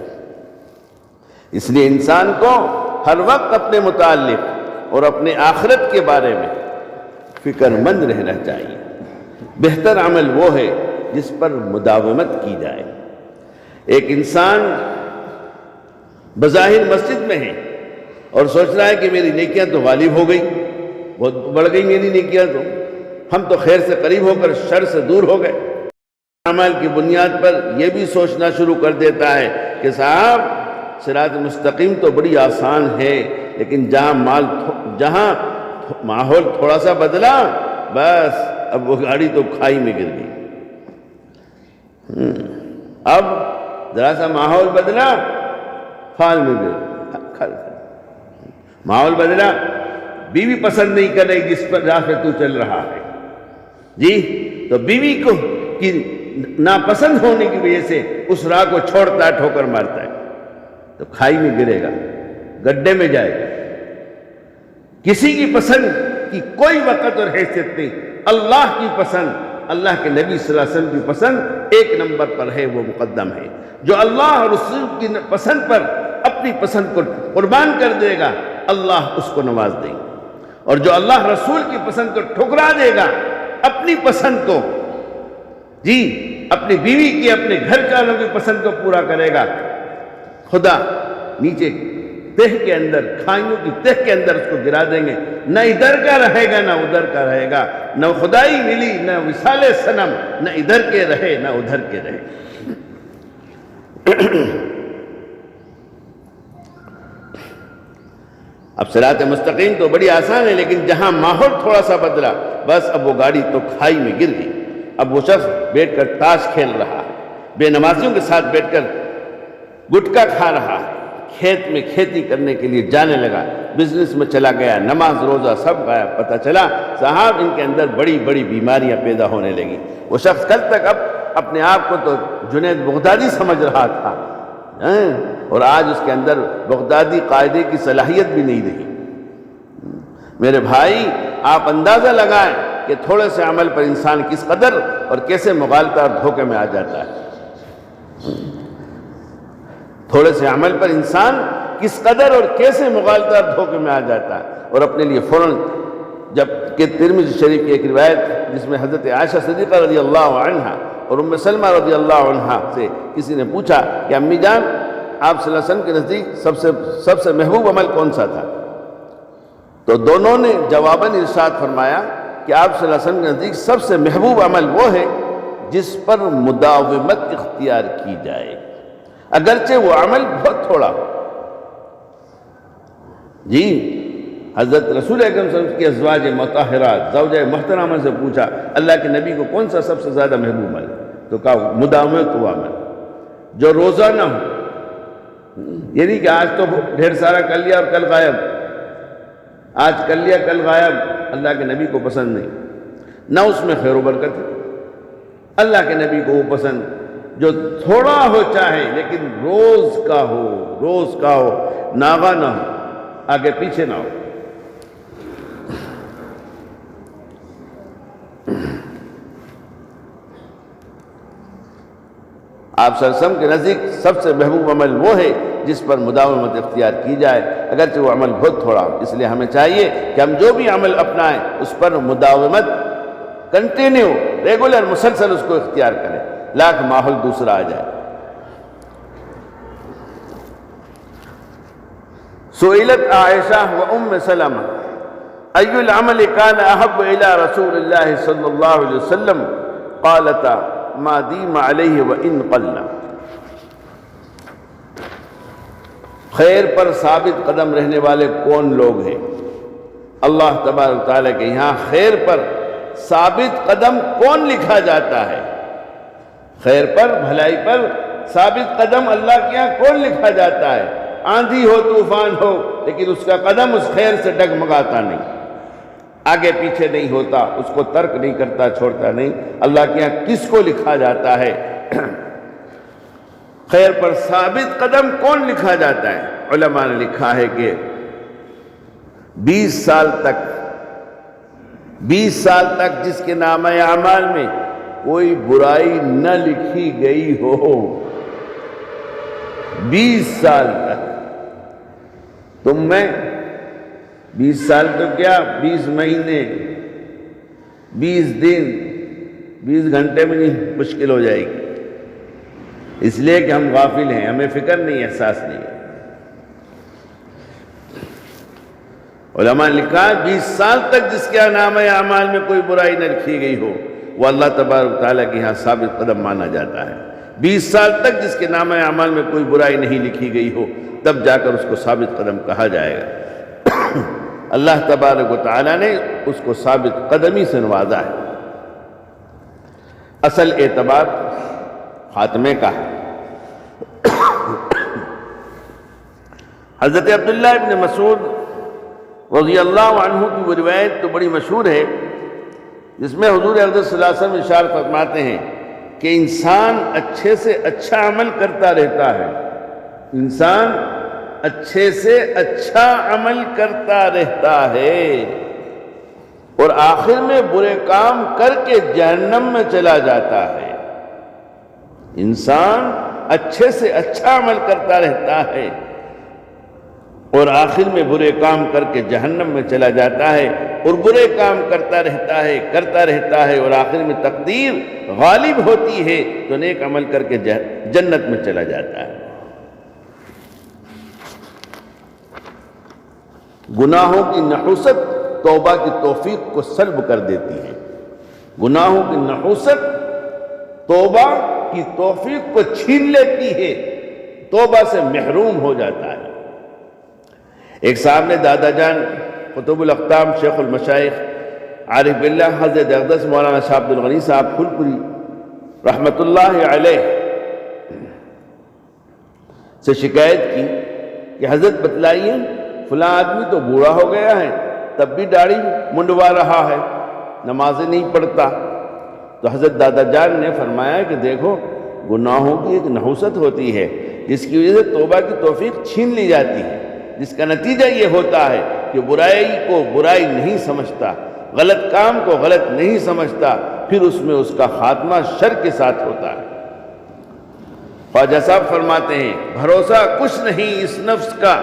اس لیے انسان کو ہر وقت اپنے متعلق اور اپنے آخرت کے بارے میں فکر مند رہنا چاہیے۔ بہتر عمل وہ ہے جس پر مداومت کی جائے۔ ایک انسان بظاہر مسجد میں ہے اور سوچ رہا ہے کہ میری نیکیاں تو غالب ہو گئی، بہت بڑھ گئی میری نیکیاں، تو ہم تو خیر سے قریب ہو کر شر سے دور ہو گئے۔ عمل کی بنیاد پر یہ بھی سوچنا شروع کر دیتا ہے کہ صاحب صراط مستقیم تو بڑی آسان ہے، لیکن جہاں ماحول تھوڑا سا بدلا بس اب وہ گاڑی تو کھائی میں گر گئی۔ اب ذرا سا ماحول بدلا فال میں گر، ماحول بدلا بیوی پسند نہیں کر رہی جس پر راہ پہ تو چل رہا ہے، جی تو بیوی کو کی ناپسند ہونے کی وجہ سے اس راہ کو چھوڑتا ہے، ٹھوکر مارتا ہے، تو کھائی میں گرے گا، گڈھے میں جائے گا۔ کسی کی پسند کی کوئی وقت اور حیثیت نہیں، اللہ کی پسند، اللہ کے نبی صلی اللہ علیہ وسلم کی پسند ایک نمبر پر ہے، وہ مقدم ہے۔ جو اللہ اور رسول کی پسند پر اپنی پسند کو قربان کر دے گا اللہ اس کو نواز دے گا، اور جو اللہ رسول کی پسند کو ٹھکرا دے گا، اپنی پسند کو، جی اپنی بیوی کی، اپنے گھر والوں کی پسند کو پورا کرے گا، خدا نیچے تہ کے اندر، کھائیوں کی تہ کے اندر اس کو گرا دیں گے، نہ ادھر کا رہے گا نہ ادھر کا رہے گا، نہ خدائی ملی نہ وصال صنم، نہ ادھر کے رہے نہ ادھر کے رہے۔ اب صراط مستقیم تو بڑی آسان ہے، لیکن جہاں ماحول تھوڑا سا بدلا بس اب وہ گاڑی تو کھائی میں گر گئی۔ اب وہ شخص بیٹھ کر تاش کھیل رہا ہے، بے نمازیوں کے ساتھ بیٹھ کر گٹکا کھا رہا ہے، کھیت میں کھیتی کرنے کے لیے جانے لگا، بزنس میں چلا گیا، نماز روزہ سب گیا، پتہ چلا صاحب ان کے اندر بڑی بڑی بیماریاں پیدا ہونے لگی۔ وہ شخص کل تک اب اپنے آپ کو تو جنید بغدادی سمجھ رہا تھا، اور آج اس کے اندر بغدادی قاعدے کی صلاحیت بھی نہیں رہی۔ میرے بھائی، آپ اندازہ لگائیں کہ تھوڑے سے عمل پر انسان کس قدر اور کیسے مغالطہ اور دھوکے میں آ جاتا ہے۔ تھوڑے سے عمل پر انسان کس قدر اور کیسے مغالطہ اور دھوکے میں آ جاتا ہے، اور اپنے لیے فوراً، جب کہ ترمذی شریف کی ایک روایت جس میں حضرت عائشہ صدیقہ رضی اللہ عنہا اور ام سلمہ رضی اللہ عنہا سے کسی نے پوچھا کہ امی جان، آپ صلی اللہ علیہ وسلم کے نزدیک سب سے محبوب عمل کون سا تھا؟ تو دونوں نے جواباً ارشاد فرمایا کہ آپ صلی اللہ علیہ وسلم کے نزدیک سب سے محبوب عمل وہ ہے جس پر مداومت اختیار کی جائے، اگرچہ وہ عمل بہت تھوڑا ہو۔ جی حضرت رسول اکرم صلی اللہ علیہ وسلم کی ازواج مطہرات، زوجہ محترمہ سے پوچھا اللہ کے نبی کو کون سا سب سے زیادہ محبوب عمل؟ تو کہا مداومت ہوا عمل، جو روزہ نہ ہو، یعنی کہ آج تو ڈھیر سارا کر لیا اور کل غائب، آج کر لیا کل غائب، اللہ کے نبی کو پسند نہیں، نہ اس میں خیر و برکت ہے۔ اللہ کے نبی کو وہ پسند جو تھوڑا ہو چاہے لیکن روز کا ہو، ناغا نہ ہو، آگے پیچھے نہ ہو۔ آپ صلی اللہ علیہ وسلم کے نزدیک سب سے محبوب عمل وہ ہے جس پر مداومت اختیار کی جائے، اگرچہ وہ عمل بہت تھوڑا ہو۔ اس لیے ہمیں چاہیے کہ ہم جو بھی عمل اپنائیں اس پر مداومت، کنٹینیو، ریگولر، مسلسل اس کو اختیار کریں، لاکھ ماحول دوسرا آ جائے۔ سئلت عائشہ و ام سلمہ ای العمل کان احب الی رسول اللہ صلی اللہ علیہ وسلم قالتا ما دیم علیہ وان قل۔ خیر پر ثابت قدم رہنے والے کون لوگ ہیں؟ اللہ تبارک تعالیٰ کے یہاں خیر پر ثابت قدم کون لکھا جاتا ہے؟ خیر پر، بھلائی پر ثابت قدم اللہ کے یہاں کون لکھا جاتا ہے؟ آندھی ہو، طوفان ہو، لیکن اس کا قدم اس خیر سے ڈگمگاتا نہیں، آگے پیچھے نہیں ہوتا، اس کو ترک نہیں کرتا، چھوڑتا نہیں۔ اللہ کے یہاں کس کو لکھا جاتا ہے خیر پر ثابت قدم کون لکھا جاتا ہے؟ علماء نے لکھا ہے کہ 20 سال تک جس کے نامہ اعمال میں کوئی برائی نہ لکھی گئی ہو، 20 سال تک، تم میں 20 سال تو کیا 20 مہینے 20 دن 20 گھنٹے میں نہیں مشکل ہو جائے گی، اس لیے کہ ہم غافل ہیں، ہمیں فکر نہیں، احساس نہیں ہے۔ علماء نے لکھا 20 سال تک جس کے نامہ اعمال میں کوئی برائی نہ لکھی گئی ہو وہ اللہ تبارک و تعالیٰ کے یہاں ثابت قدم مانا جاتا ہے۔ 20 سال تک جس کے نامہ اعمال میں کوئی برائی نہیں لکھی گئی ہو تب جا کر اس کو ثابت قدم کہا جائے گا۔ اللہ تبارک و تعالیٰ نے اس کو ثابت قدمی سے نوازا ہے۔ اصل اعتبار خاتمے کا ہے۔ حضرت عبداللہ ابن مسعود رضی اللہ عنہ کی وہ روایت تو بڑی مشہور ہے جس میں حضور اقدس صلی اللہ علیہ وسلم ارشاد فرماتے ہیں کہ انسان اچھے سے اچھا عمل کرتا رہتا ہے، انسان اچھے سے اچھا عمل کرتا رہتا ہے اور آخر میں برے کام کر کے جہنم میں چلا جاتا ہے۔ انسان اچھے سے اچھا عمل کرتا رہتا ہے اور آخر میں برے کام کر کے جہنم میں چلا جاتا ہے، اور برے کام کرتا رہتا ہے اور آخر میں تقدیر غالب ہوتی ہے تو نیک عمل کر کے جنت میں چلا جاتا ہے۔ گناہوں کی نحوست توبہ کی توفیق کو سلب کر دیتی ہے، گناہوں کی نحوست توبہ کی توفیق کو چھین لیتی ہے، توبہ سے محروم ہو جاتا ہے۔ ایک صاحب نے دادا جان قطب الاقطاب شیخ المشائخ عارف باللہ حضرت اقدس مولانا شاہ عبد الغنی صاحب پھولپوری رحمت اللہ علیہ سے شکایت کی کہ حضرت بتلائیے فلاں آدمی تو بوڑھا ہو گیا ہے تب بھی داڑھی منڈوا رہا ہے، نمازیں نہیں پڑھتا۔ تو حضرت دادا جان نے فرمایا کہ دیکھو گناہوں کی ایک نحوست ہوتی ہے جس کی وجہ سے توبہ کی توفیق چھین لی جاتی ہے، جس کا نتیجہ یہ ہوتا ہے کہ برائی کو برائی نہیں سمجھتا، غلط کام کو غلط نہیں سمجھتا، پھر اس میں اس کا خاتمہ شر کے ساتھ ہوتا ہے۔ خواجہ صاحب فرماتے ہیں بھروسہ کچھ نہیں اس نفس کا،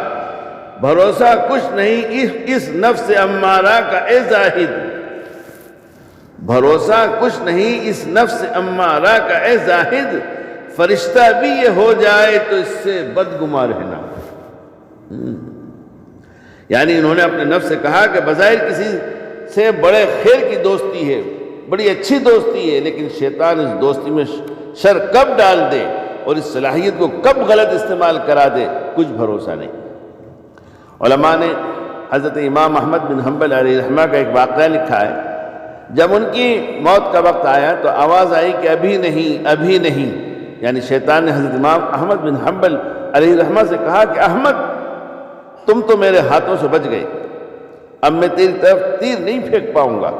بھروسہ کچھ نہیں اس نفس امارہ کا اے زاہد، بھروسہ کچھ نہیں اس نفس امارہ کا اے زاہد، فرشتہ بھی یہ ہو جائے تو اس سے بدگما رہنا۔ یعنی انہوں نے اپنے نفس سے کہا کہ بظاہر کسی سے بڑے خیر کی دوستی ہے، بڑی اچھی دوستی ہے، لیکن شیطان اس دوستی میں شر کب ڈال دے اور اس صلاحیت کو کب غلط استعمال کرا دے کچھ بھروسہ نہیں۔ علماء نے حضرت امام احمد بن حنبل علیہ رحمہ کا ایک واقعہ لکھا ہے، جب ان کی موت کا وقت آیا تو آواز آئی کہ ابھی نہیں ابھی نہیں، یعنی شیطان نے حضرت امام احمد بن حنبل علیہ رحمہ سے کہا کہ احمد تم تو میرے ہاتھوں سے بچ گئے، اب میں تیری طرف تیر نہیں پھینک پاؤں گا،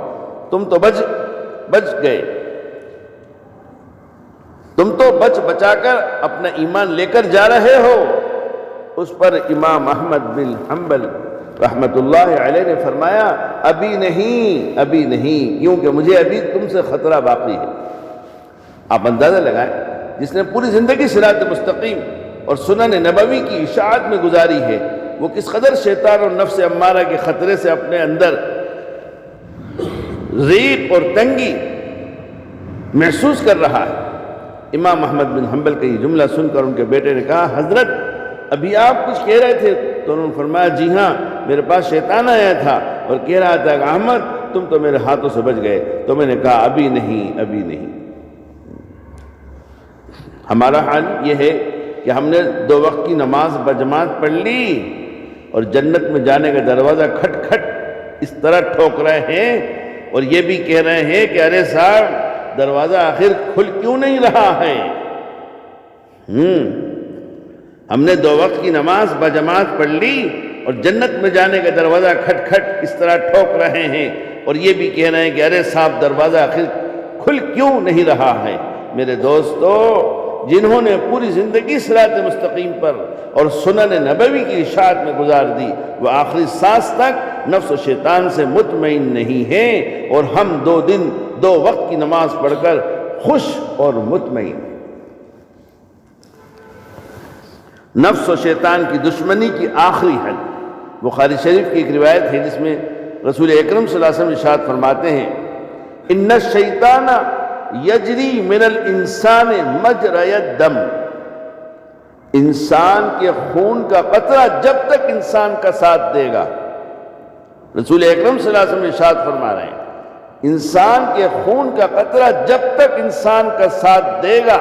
تم تو بچ گئے، تم تو بچا کر اپنا ایمان لے کر جا رہے ہو۔ اس پر امام احمد بن حنبل رحمت اللہ علیہ نے فرمایا ابھی نہیں، کیونکہ مجھے ابھی تم سے خطرہ باقی ہے۔ آپ اندازہ لگائیں جس نے پوری زندگی صراط مستقیم اور سنن نبوی کی اشاعت میں گزاری ہے، وہ کس قدر شیطان اور نفس امارہ کے خطرے سے اپنے اندر ضیق اور تنگی محسوس کر رہا ہے۔ امام احمد بن حنبل کا یہ جملہ سن کر ان کے بیٹے نے کہا حضرت ابھی آپ کچھ کہہ رہے تھے، تو انہوں نے فرمایا جی ہاں، میرے پاس شیطان آیا تھا اور کہہ رہا تھا کہ احمد تم تو میرے ہاتھوں سے بچ گئے، تو میں نے کہا ابھی نہیں۔ ہمارا حال یہ ہے کہ ہم نے 2 وقت کی نماز بجماعت پڑھ لی اور جنت میں جانے کا دروازہ کھٹ کھٹ اس طرح ٹھوک رہے ہیں اور یہ بھی کہہ رہے ہیں کہ ارے صاحب دروازہ آخر کھل کیوں نہیں رہا ہے۔ ہم نے 2 وقت کی نماز بجماعت پڑھ لی اور جنت میں جانے کا دروازہ کھٹ کھٹ اس طرح ٹھوک رہے ہیں، اور یہ بھی کہہ رہے ہیں کہ ارے صاحب دروازہ آخر کھل کیوں نہیں رہا ہے۔ میرے دوستو، جنہوں نے پوری زندگی صراط مستقیم پر اور سنن نبوی کی اشاعت میں گزار دی، وہ آخری سانس تک نفس و شیطان سے مطمئن نہیں ہیں، اور ہم 2 دن 2 وقت کی نماز پڑھ کر خوش اور مطمئن ہیں۔ نفس و شیطان کی دشمنی کی آخری حد، بخاری شریف کی ایک روایت ہے جس میں رسول اکرم صلی اللہ علیہ وسلم ارشاد فرماتے ہیں، ان الشیطان یجری من الانسان مجری الدم، انسان کے خون کا قطرہ جب تک انسان کا ساتھ دے گا، رسول اکرم صلی اللہ علیہ وسلم ارشاد فرما رہے ہیں انسان کے خون کا قطرہ جب تک انسان کا ساتھ دے گا،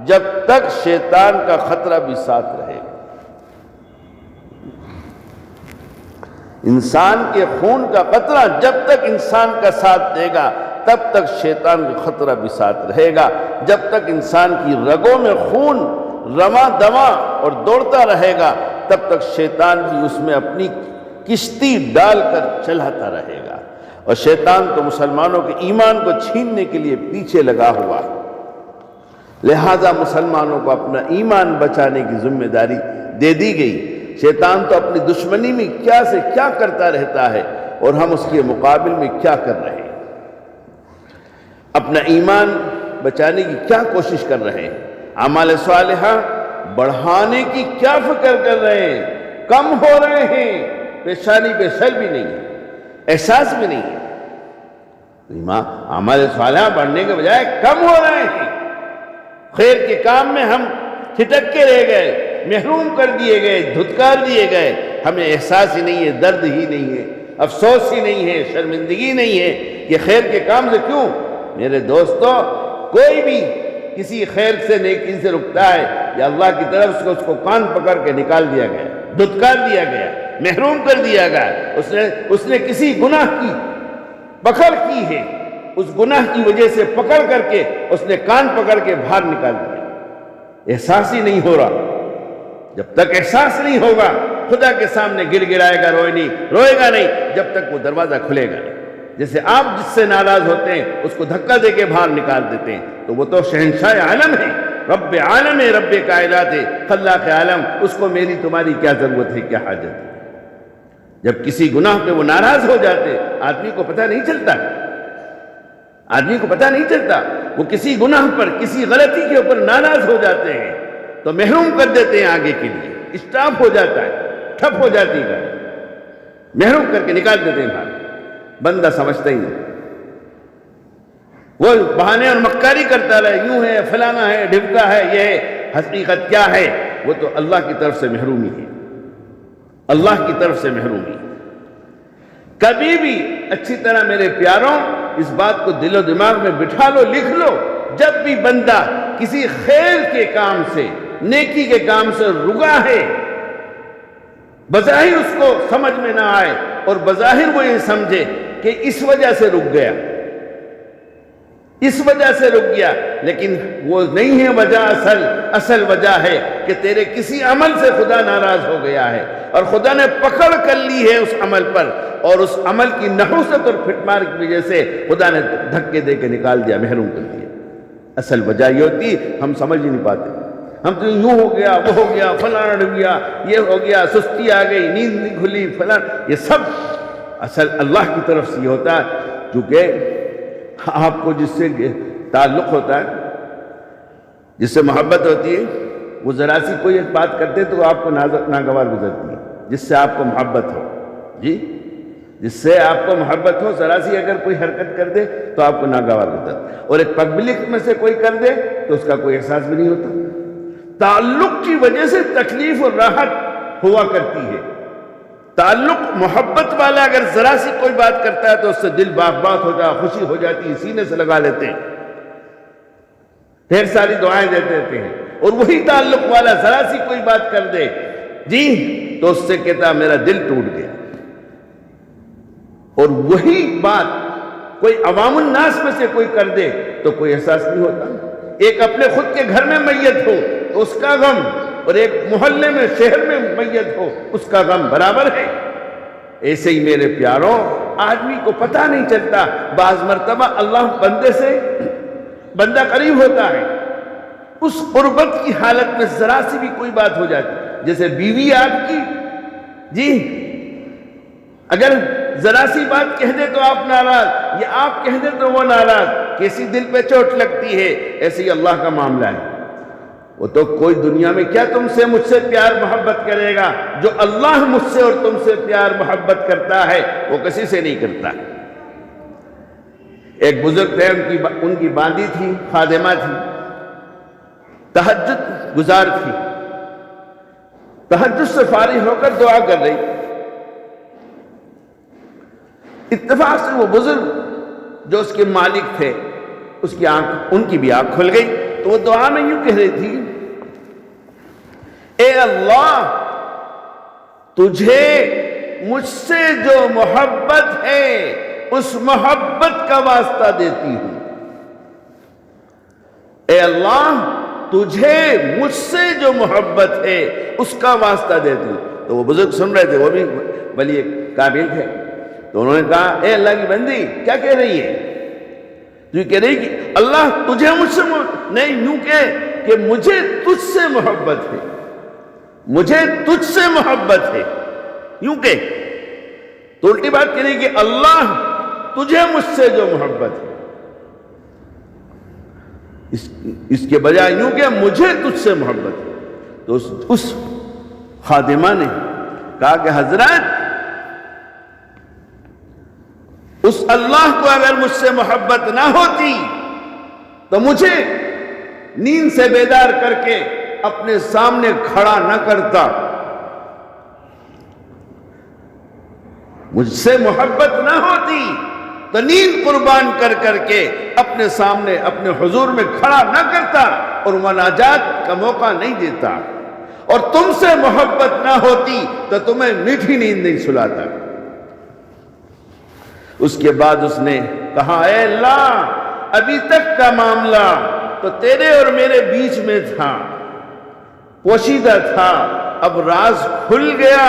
جب تک شیطان کا خطرہ بھی ساتھ رہے گا۔ انسان کے خون کا قطرہ جب تک انسان کا ساتھ دے گا، تب تک شیطان کا خطرہ بھی ساتھ رہے گا۔ جب تک انسان کی رگوں میں خون رواں دواں اور دوڑتا رہے گا، تب تک شیطان بھی اس میں اپنی کشتی ڈال کر چلاتا رہے گا، اور شیطان تو مسلمانوں کے ایمان کو چھیننے کے لیے پیچھے لگا ہوا ہے۔ لہذا مسلمانوں کو اپنا ایمان بچانے کی ذمہ داری دے دی گئی۔ شیطان تو اپنی دشمنی میں کیا سے کیا کرتا رہتا ہے، اور ہم اس کے مقابل میں کیا کر رہے ہیں؟ اپنا ایمان بچانے کی کیا کوشش کر رہے ہیں؟ اعمال صالحہ بڑھانے کی کیا فکر کر رہے ہیں؟ کم ہو رہے ہیں، پیشانی پہ سر بھی نہیں ہے، احساس بھی نہیں ہے۔ اعمال صالحہ بڑھنے کے بجائے کم ہو رہے ہیں۔ خیر کے کام میں ہم ٹھٹک کے رہ گئے، محروم کر دیے گئے، دھتکار دیے گئے، ہمیں احساس ہی نہیں ہے، درد ہی نہیں ہے، افسوس ہی نہیں ہے، شرمندگی نہیں ہے کہ خیر کے کام سے کیوں؟ میرے دوستو، کوئی بھی کسی خیر سے نیکی سے رکتا ہے یا اللہ کی طرف سے اس کو کان پکڑ کے نکال دیا گیا، دھتکار دیا گیا، محروم کر دیا گیا، اس نے کسی گناہ کی پکڑ کی ہے، اس گناہ کی وجہ سے پکڑ کر کے اس نے کان پکڑ کے باہر نکال دیا، احساس ہی نہیں ہو رہا۔ جب تک احساس نہیں ہوگا، خدا کے سامنے گر گرائے گا، روئے گا نہیں جب تک وہ دروازہ کھلے گا نہیں۔ جیسے آپ جس سے ناراض ہوتے ہیں اس کو دھکا دے کے باہر نکال دیتے ہیں، تو وہ تو شہنشاہ عالم ہے، رب عالم ہے، رب کائنات ہے، خلاق عالم، اس کو میری تمہاری کیا ضرورت ہے، کیا حاجت ہے؟ جب کسی گناہ پہ وہ ناراض ہو جاتے، آدمی کو پتہ نہیں چلتا، آدمی کو پتہ نہیں چلتا، وہ کسی گناہ پر، کسی غلطی کے اوپر ناراض ہو جاتے ہیں تو محروم کر دیتے ہیں، آگے کے لیے اسٹاپ ہو جاتا ہے، ٹھپ ہو جاتی ہے، محروم کر کے نکال دیتے ہیں باہر۔ بندہ سمجھتا ہی نہیں، وہ بہانے اور مکاری کرتا رہے، یوں ہے، فلانا ہے، ڈھمکا ہے، یہ ہے، حقیقت کیا ہے؟ وہ تو اللہ کی طرف سے محرومی ہے، اللہ کی طرف سے محرومی۔ کبھی بھی اچھی طرح میرے پیاروں اس بات کو دل و دماغ میں بٹھا لو، لکھ لو، جب بھی بندہ کسی خیر کے کام سے، نیکی کے کام سے رکا ہے، بظاہر اس کو سمجھ میں نہ آئے اور بظاہر وہ یہ سمجھے کہ اس وجہ سے رک گیا، اس وجہ سے رک گیا، لیکن وہ نہیں ہے وجہ، اصل وجہ ہے کہ تیرے کسی عمل سے خدا ناراض ہو گیا ہے، اور خدا نے پکڑ کر لی ہے اس عمل پر، اور اس عمل کی نحوست اور پھٹمار کی وجہ سے خدا نے دھکے دے کے نکال دیا، محروم کر دیا۔ اصل وجہ یہ ہوتی ہم سمجھ ہی نہیں پاتے، ہم تو یوں ہو گیا، وہ ہو گیا، فلانا ڈب گیا، یہ ہو گیا، سستی آ گئی، نیند نہیں کھلی، فلاں، یہ سب اصل اللہ کی طرف سے یہ ہوتا ہے، کیونکہ آپ کو جس سے تعلق ہوتا ہے، جس سے محبت ہوتی ہے، وہ ذرا سی کوئی ایک بات کرتے تو آپ کو ناگوار گزرتی ہے، جس سے آپ کو محبت ہو، جی، جس سے آپ کو محبت ہو، ذرا سی اگر کوئی حرکت کر دے تو آپ کو ناگوار گزرتا ہے، اور ایک پبلک میں سے کوئی کر دے تو اس کا کوئی احساس بھی نہیں ہوتا۔ تعلق کی وجہ سے تکلیف اور راحت ہوا کرتی ہے۔ تعلق محبت والا اگر ذرا سی کوئی بات کرتا ہے تو اس سے دل باغ باغ ہو جاتا، خوشی ہو جاتی ہے، سینے سے لگا لیتے ہیں، ڈھیر ساری دعائیں دیتے رہتے ہیں، اور وہی تعلق والا ذرا سی کوئی بات کر دے جی تو اس سے کہتا میرا دل ٹوٹ گیا، اور وہی بات کوئی عوام الناس میں سے کوئی کر دے تو کوئی احساس نہیں ہوتا۔ ایک اپنے خود کے گھر میں میت ہو تو اس کا غم، اور ایک محلے میں شہر میں میت ہو اس کا غم برابر ہے۔ ایسے ہی میرے پیاروں آدمی کو پتہ نہیں چلتا، بعض مرتبہ اللہ بندے سے بندہ قریب ہوتا ہے، اس قربت کی حالت میں ذرا سی بھی کوئی بات ہو جاتی، جیسے بیوی آپ کی جی اگر ذرا سی بات کہہ دے تو آپ ناراض، یا آپ کہہ دے تو وہ ناراض، کیسی دل پہ چوٹ لگتی ہے۔ ایسے ہی اللہ کا معاملہ ہے، وہ تو کوئی دنیا میں کیا تم سے مجھ سے پیار محبت کرے گا، جو اللہ مجھ سے اور تم سے پیار محبت کرتا ہے وہ کسی سے نہیں کرتا۔ ایک بزرگ تھے، ان کی باندی تھی، خادمہ تھی، تہجد گزار تھی، تہجد سے فارغ ہو کر دعا کر رہی، اتفاق سے وہ بزرگ جو اس کے مالک تھے اس کی آنکھ، ان کی بھی آنکھ کھل گئی، تو وہ دعا میں یوں کہہ رہی تھی، اے اللہ تجھے مجھ سے جو محبت ہے اس محبت کا واسطہ دیتی ہوں، اے اللہ تجھے مجھ سے جو محبت ہے اس کا واسطہ دیتی ہوں۔ تو وہ بزرگ سن رہے تھے، وہ بھی ولی قابل تھے، تو انہوں نے کہا اے اللہ کی بندی کیا کہہ رہی ہے؟ جو کہہ رہی کہ اللہ تجھے مجھ سے نہیں، یوں کہ مجھے تجھ سے محبت ہے، مجھے تجھ سے محبت ہے، یوں کہ تو الٹی بات کہہ رہی کہ اللہ تجھے مجھ سے جو محبت ہے، اس کے بجائے یوں کہ مجھے تجھ سے محبت ہے۔ تو اس خادمہ نے کہا کہ حضرت اس اللہ کو اگر مجھ سے محبت نہ ہوتی تو مجھے نیند سے بیدار کر کے اپنے سامنے کھڑا نہ کرتا، مجھ سے محبت نہ ہوتی تو نیند قربان کر کر کے اپنے سامنے اپنے حضور میں کھڑا نہ کرتا اور مناجات کا موقع نہیں دیتا، اور تم سے محبت نہ ہوتی تو تمہیں میٹھی نیند نہیں سلاتا۔ اس کے بعد اس نے کہا اے اللہ ابھی تک کا معاملہ تو تیرے اور میرے بیچ میں تھا، پوشیدہ تھا، اب راز کھل گیا،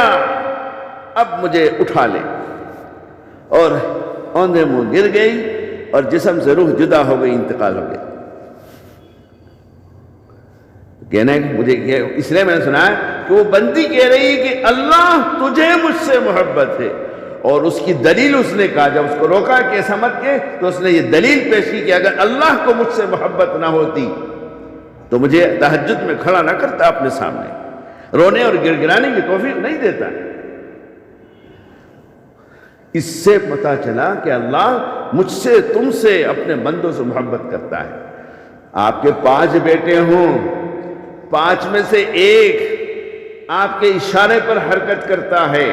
اب مجھے اٹھا لے۔ اور اوندھے منہ گر گئی اور جسم سے روح جدا ہو گئی، انتقال ہو گیا۔ کہنے مجھے اس لیے میں نے سنا ہے کہ وہ بندی کہہ رہی ہے کہ اللہ تجھے مجھ سے محبت ہے، اور اس کی دلیل اس نے کہا، جب اس کو روکا کہ ایسا مت کہ، تو اس نے یہ دلیل پیش کی کہ اگر اللہ کو مجھ سے محبت نہ ہوتی تو مجھے تہجد میں کھڑا نہ کرتا اپنے سامنے، رونے اور گر گرانے کی توفیق نہیں دیتا۔ اس سے پتہ چلا کہ اللہ مجھ سے تم سے اپنے بندوں سے محبت کرتا ہے۔ آپ کے 5 بیٹے ہوں، 5 میں سے ایک آپ کے اشارے پر حرکت کرتا ہے،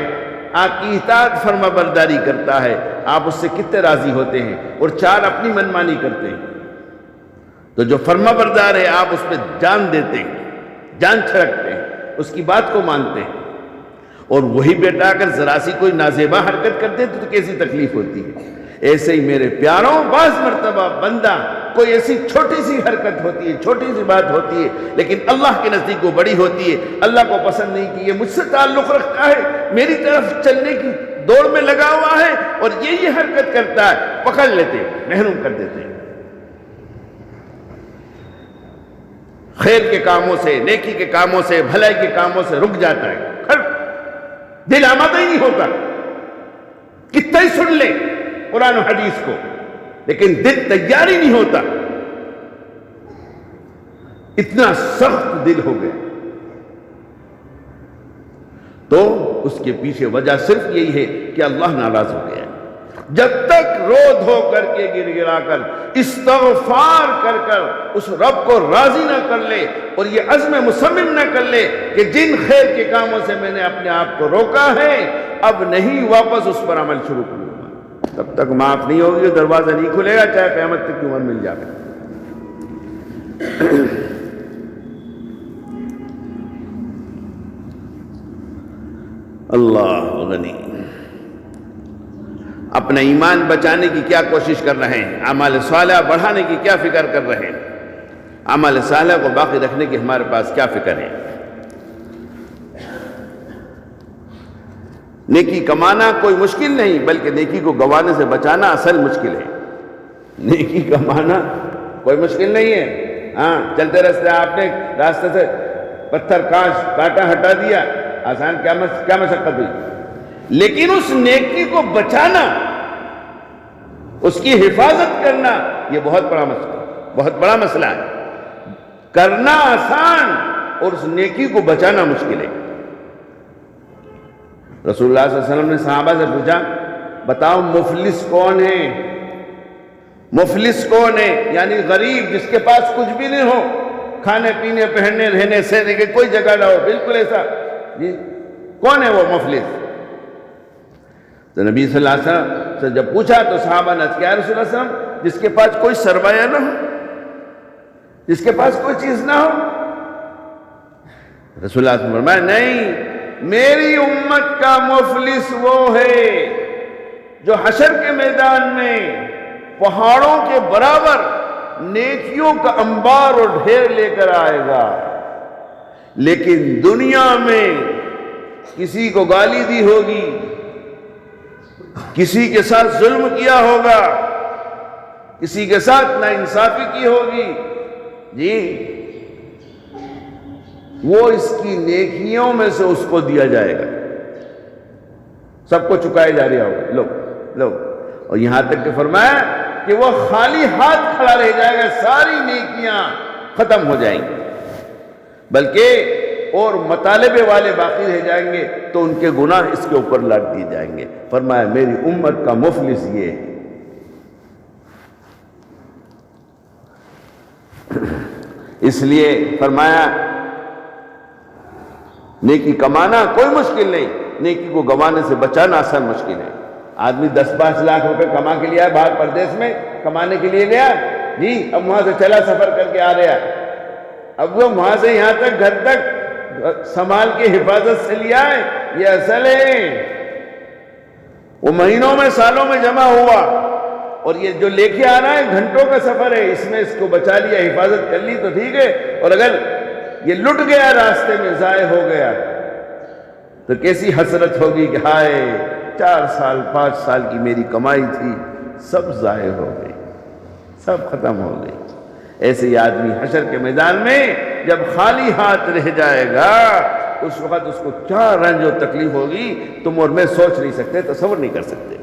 آپ کی اطاعت فرما برداری کرتا ہے، آپ اس سے کتنے راضی ہوتے ہیں، اور 4 اپنی منمانی کرتے ہیں۔ تو جو فرما بردار ہے آپ اس پہ جان دیتے ہیں، جان چھڑکتے ہیں، اس کی بات کو مانتے ہیں، اور وہی بیٹا اگر ذرا سی کوئی نازیبا حرکت کرتے تو کیسی تکلیف ہوتی ہے۔ ایسے ہی میرے پیاروں بعض مرتبہ بندہ کوئی ایسی چھوٹی سی حرکت ہوتی ہے، چھوٹی سی بات ہوتی ہے، لیکن اللہ کے نزدیک وہ بڑی ہوتی ہے۔ اللہ کو پسند نہیں کہ یہ مجھ سے تعلق رکھتا ہے، میری طرف چلنے کی دوڑ میں لگا ہوا ہے اور یہ حرکت کرتا ہے، پکڑ لیتے ہیں، محروم کر دیتے ہیں۔ خیر کے کاموں سے، نیکی کے کاموں سے، بھلائی کے کاموں سے رک جاتا ہے، دل آمادہ ہی نہیں ہوتا، کتنا ہی سن لے قرآن و حدیث کو، لیکن دل تیار ہی نہیں ہوتا، اتنا سخت دل ہو گیا۔ تو اس کے پیچھے وجہ صرف یہی ہے کہ اللہ ناراض ہو گیا ہے۔ جب تک رو دھو کر کے گر گرا کر استغفار کر کر اس رب کو راضی نہ کر لے اور یہ عزم مصمم نہ کر لے کہ جن خیر کے کاموں سے میں نے اپنے آپ کو روکا ہے اب نہیں واپس اس پر عمل شروع کروں گا، تب تک معاف نہیں ہوگی، دروازہ نہیں کھلے گا، چاہے قیامت تک کی عمر مل جائے۔ اللہ غنی۔ اپنا ایمان بچانے کی کیا کوشش کر رہے ہیں، اعمال صالحہ بڑھانے کی کیا فکر کر رہے ہیں، اعمال صالحہ کو باقی رکھنے کی ہمارے پاس کیا فکر ہے۔ نیکی کمانا کوئی مشکل نہیں، بلکہ نیکی کو گنوانے سے بچانا اصل مشکل ہے۔ نیکی کمانا کوئی مشکل نہیں ہے، ہاں چلتے راستے آپ نے راستے سے پتھر کانٹا ہٹا دیا، آسان کیا مشقت ہوئی، لیکن اس نیکی کو بچانا، اس کی حفاظت کرنا، یہ بہت بڑا مسئلہ ہے۔ کرنا آسان اور اس نیکی کو بچانا مشکل ہے۔ رسول اللہ صلی اللہ علیہ وسلم نے صحابہ سے پوچھا، بتاؤ مفلس کون ہے؟ مفلس کون ہے؟ یعنی غریب، جس کے پاس کچھ بھی نہیں ہو، کھانے پینے پہننے رہنے سہنے کے کوئی جگہ نہ ہو، بالکل ایسا، جی کون ہے وہ مفلس؟ تو نبی صلی اللہ علیہ وسلم سے جب پوچھا تو صحابہ نے کیا رسول اللہ صلی اللہ علیہ وسلم، جس کے پاس کوئی سرمایہ نہ ہو، جس کے پاس کوئی چیز نہ ہو۔ رسول اللہ صلی اللہ علیہ وسلم فرمایا نہیں، میری امت کا مفلس وہ ہے جو حشر کے میدان میں پہاڑوں کے برابر نیکیوں کا انبار اور ڈھیر لے کر آئے گا، لیکن دنیا میں کسی کو گالی دی ہوگی، کسی کے ساتھ ظلم کیا ہوگا، کسی کے ساتھ ناانصافی کی ہوگی، جی وہ اس کی نیکیوں میں سے اس کو دیا جائے گا، سب کو چکائے جا رہا ہوگا، لو اور یہاں تک کہ فرمایا کہ وہ خالی ہاتھ کھڑا رہ جائے گا، ساری نیکیاں ختم ہو جائیں گی، بلکہ اور مطالبے والے باقی رہ جائیں گے تو ان کے گناہ اس کے اوپر لاٹ دیے جائیں گے۔ فرمایا میری امت کا مفلس یہ ہے۔ اس لیے فرمایا نیکی کمانا کوئی مشکل نہیں، نیکی کو گنوانے سے بچانا اصل مشکل ہے۔ آدمی 10-5 لاکھ روپے کما کے لیا باہر پردیس میں کمانے کے لیے گیا، جی اب وہاں سے چلا سفر کر کے آ رہا، اب وہ وہاں سے یہاں تک گھر تک سنبھال کے حفاظت سے لیا ہے، یہ اصل ہے، وہ مہینوں میں سالوں میں جمع ہوا، اور یہ جو لے کے آ رہا ہے گھنٹوں کا سفر ہے، اس میں اس کو بچا لیا، حفاظت کر لی تو ٹھیک ہے، اور اگر یہ لٹ گیا راستے میں ضائع ہو گیا تو کیسی حسرت ہوگی کہ ہائے 4 سال 5 سال کی میری کمائی تھی، سب ضائع ہو گئی، سب ختم ہو گئی۔ ایسے ہی آدمی حشر کے میدان میں جب خالی ہاتھ رہ جائے گا، اس وقت اس کو کیا رنج و تکلیف ہوگی تم اور میں سوچ نہیں سکتے، تصور نہیں کر سکتے۔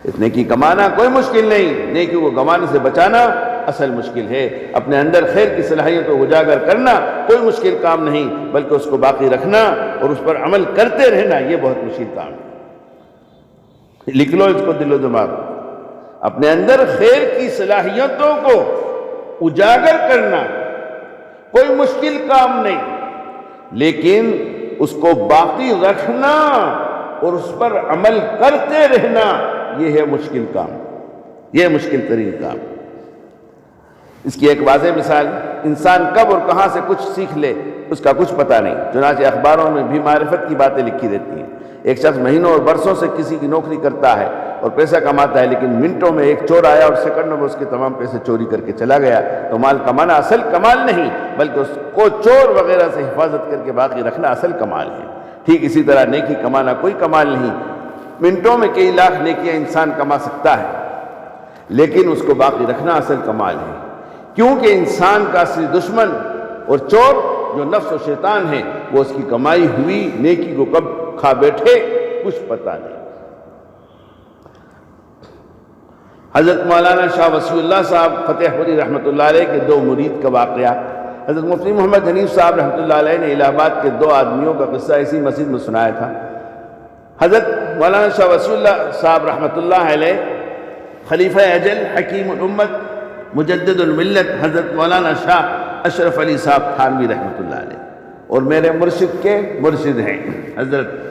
اس نیکی کمانا کوئی مشکل نہیں، نیکی کو گنوانے سے بچانا اصل مشکل ہے۔ اپنے اندر خیر کی صلاحیت کو اجاگر کرنا کوئی مشکل کام نہیں، بلکہ اس کو باقی رکھنا اور اس پر عمل کرتے رہنا یہ بہت مشکل کام ہے۔ لکھ لو اس کو دل و دماغ، اپنے اندر خیر کی صلاحیتوں کو اجاگر کرنا کوئی مشکل کام نہیں، لیکن اس کو باقی رکھنا اور اس پر عمل کرتے رہنا یہ ہے مشکل کام، یہ مشکل ترین کام۔ اس کی ایک واضح مثال، انسان کب اور کہاں سے کچھ سیکھ لے اس کا کچھ پتہ نہیں، چنانچہ اخباروں میں بھی معرفت کی باتیں لکھی رہتی ہیں۔ ایک شخص مہینوں اور برسوں سے کسی کی نوکری کرتا ہے اور پیسہ کماتا ہے، لیکن منٹوں میں ایک چور آیا اور سیکنڈوں میں اس کے تمام پیسے چوری کر کے چلا گیا۔ تو مال کمانا اصل کمال نہیں، بلکہ اس کو چور وغیرہ سے حفاظت کر کے باقی رکھنا اصل کمال ہے۔ ٹھیک اسی طرح نیکی کمانا کوئی کمال نہیں، منٹوں میں کئی لاکھ نیکیاں انسان کما سکتا ہے، لیکن اس کو باقی رکھنا اصل کمال ہے، کیونکہ انسان کا اصلی دشمن اور چور جو نفس و شیطان ہے، وہ اس کی کمائی ہوئی نیکی کو کب کھا بیٹھے کچھ پتہ نہیں۔ حضرت مولانا شاہ وسیع اللہ صاحب فتح پوری رحمۃ اللہ علیہ کے 2 مرید کا واقعہ حضرت مفتی محمد حنیف صاحب رحمۃ اللہ علیہ نے الہ آباد کے 2 آدمیوں کا قصہ اسی مسجد میں سنایا تھا۔ حضرت مولانا شاہ وسیع اللہ صاحب رحمۃ اللہ علیہ خلیفہ اجل حکیم الامت مجدد الملت حضرت مولانا شاہ اشرف علی صاحب تھانوی رحمۃ اللہ علیہ اور میرے مرشد کے مرشد ہیں حضرت۔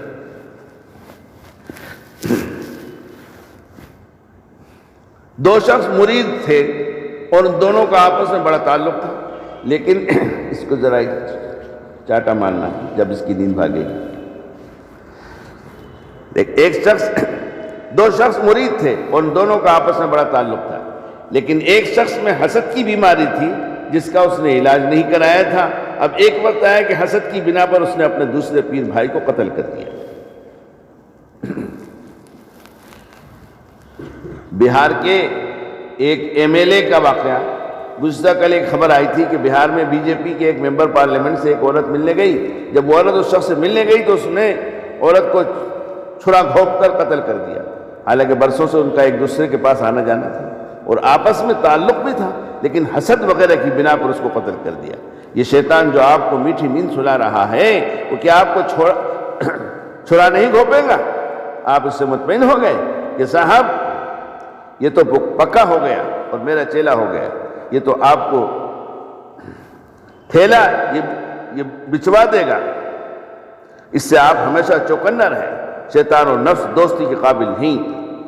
دو شخص مرید تھے اور ان دونوں کا آپس میں بڑا تعلق تھا، لیکن اس کو ذرا چاٹا مارنا جب اس کی نیند بھاگے گی۔ دو شخص مرید تھے اور ان دونوں کا آپس میں بڑا تعلق تھا، لیکن ایک شخص میں حسد کی بیماری تھی جس کا اس نے علاج نہیں کرایا تھا۔ اب ایک وقت آیا کہ حسد کی بنا پر اس نے اپنے دوسرے پیر بھائی کو قتل کر دیا۔ بہار کے ایک ایم ایل اے کا واقعہ، گزشتہ کل ایک خبر آئی تھی کہ بہار میں بی جے پی کے ایک ممبر پارلیمنٹ سے ایک عورت ملنے گئی۔ جب وہ عورت اس شخص سے ملنے گئی تو اس نے عورت کو چھڑا گھونپ کر قتل کر دیا، حالانکہ برسوں سے ان کا ایک دوسرے کے پاس آنا جانا تھا اور آپس میں تعلق بھی تھا، لیکن حسد وغیرہ کی بنا پر اس کو قتل کر دیا۔ یہ شیطان جو آپ کو میٹھی نیند سلا رہا ہے وہ کیا آپ کو چھڑا نہیں گھونپے گا؟ آپ اس سے مطمئن ہو گئے کہ صاحب یہ تو پکا ہو گیا اور میرا چیلا ہو گیا، یہ تو آپ کو تھیلا یہ بچوا دے گا۔ اس سے آپ ہمیشہ چوکنا رہیں۔ شیطان اور نفس دوستی کے قابل نہیں،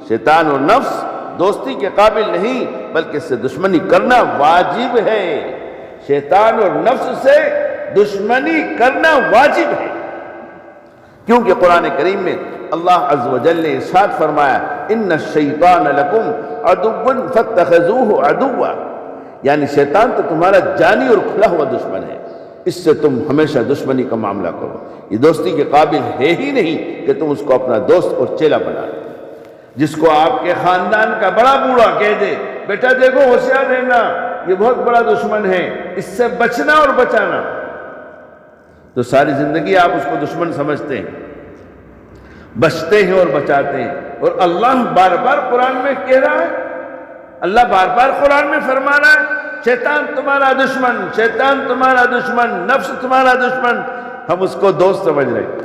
شیطان اور نفس دوستی کے قابل نہیں، بلکہ اس سے دشمنی کرنا واجب ہے۔ شیطان اور نفس سے دشمنی کرنا واجب ہے، کیونکہ قرآن کریم میں اللہ عز و جل نے ارشاد فرمایا ان الشیطان لکم عدو فاتخذوہ عدوا، یعنی شیطان تو تمہارا جانی اور کھلا ہوا دشمن ہے، اس سے تم ہمیشہ دشمنی کا معاملہ کرو۔ یہ دوستی کے قابل ہے ہی نہیں کہ تم اس کو اپنا دوست اور چیلا بنا لو۔ جس کو آپ کے خاندان کا بڑا بوڑھا کہہ دے بیٹا دیکھو ہوشیار رہنا، یہ بہت بڑا دشمن ہے، اس سے بچنا اور بچانا، تو ساری زندگی آپ اس کو دشمن سمجھتے ہیں، بچتے ہیں اور بچاتے ہیں۔ اور اللہ بار بار قرآن میں کہہ رہا ہے، اللہ بار بار قرآن میں فرما رہا ہے شیطان تمہارا دشمن، شیطان تمہارا دشمن، نفس تمہارا دشمن۔ ہم اس کو دوست سمجھ رہے ہیں،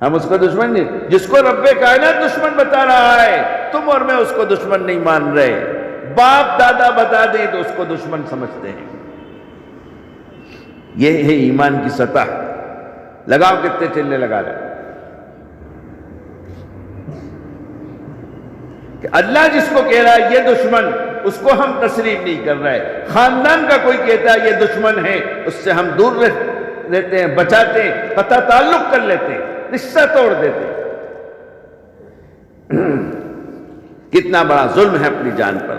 ہم اس کو دشمن نہیں۔ جس کو رب کائنات دشمن بتا رہا ہے تم اور میں اس کو دشمن نہیں مان رہے، باپ دادا بتا دیں تو اس کو دشمن سمجھتے ہیں۔ یہ ہے ایمان کی سطح۔ لگاؤ کتنے چلنے لگا رہے کہ اللہ جس کو کہہ رہا ہے یہ دشمن، اس کو ہم تسلیم نہیں کر رہے۔ خاندان کا کوئی کہتا ہے یہ دشمن ہے، اس سے ہم دور رہتے ہیں، بچاتے ہیں، قطع تعلق کر لیتے ہیں، رشتہ توڑ دیتے ہیں۔ کتنا بڑا ظلم ہے اپنی جان پر۔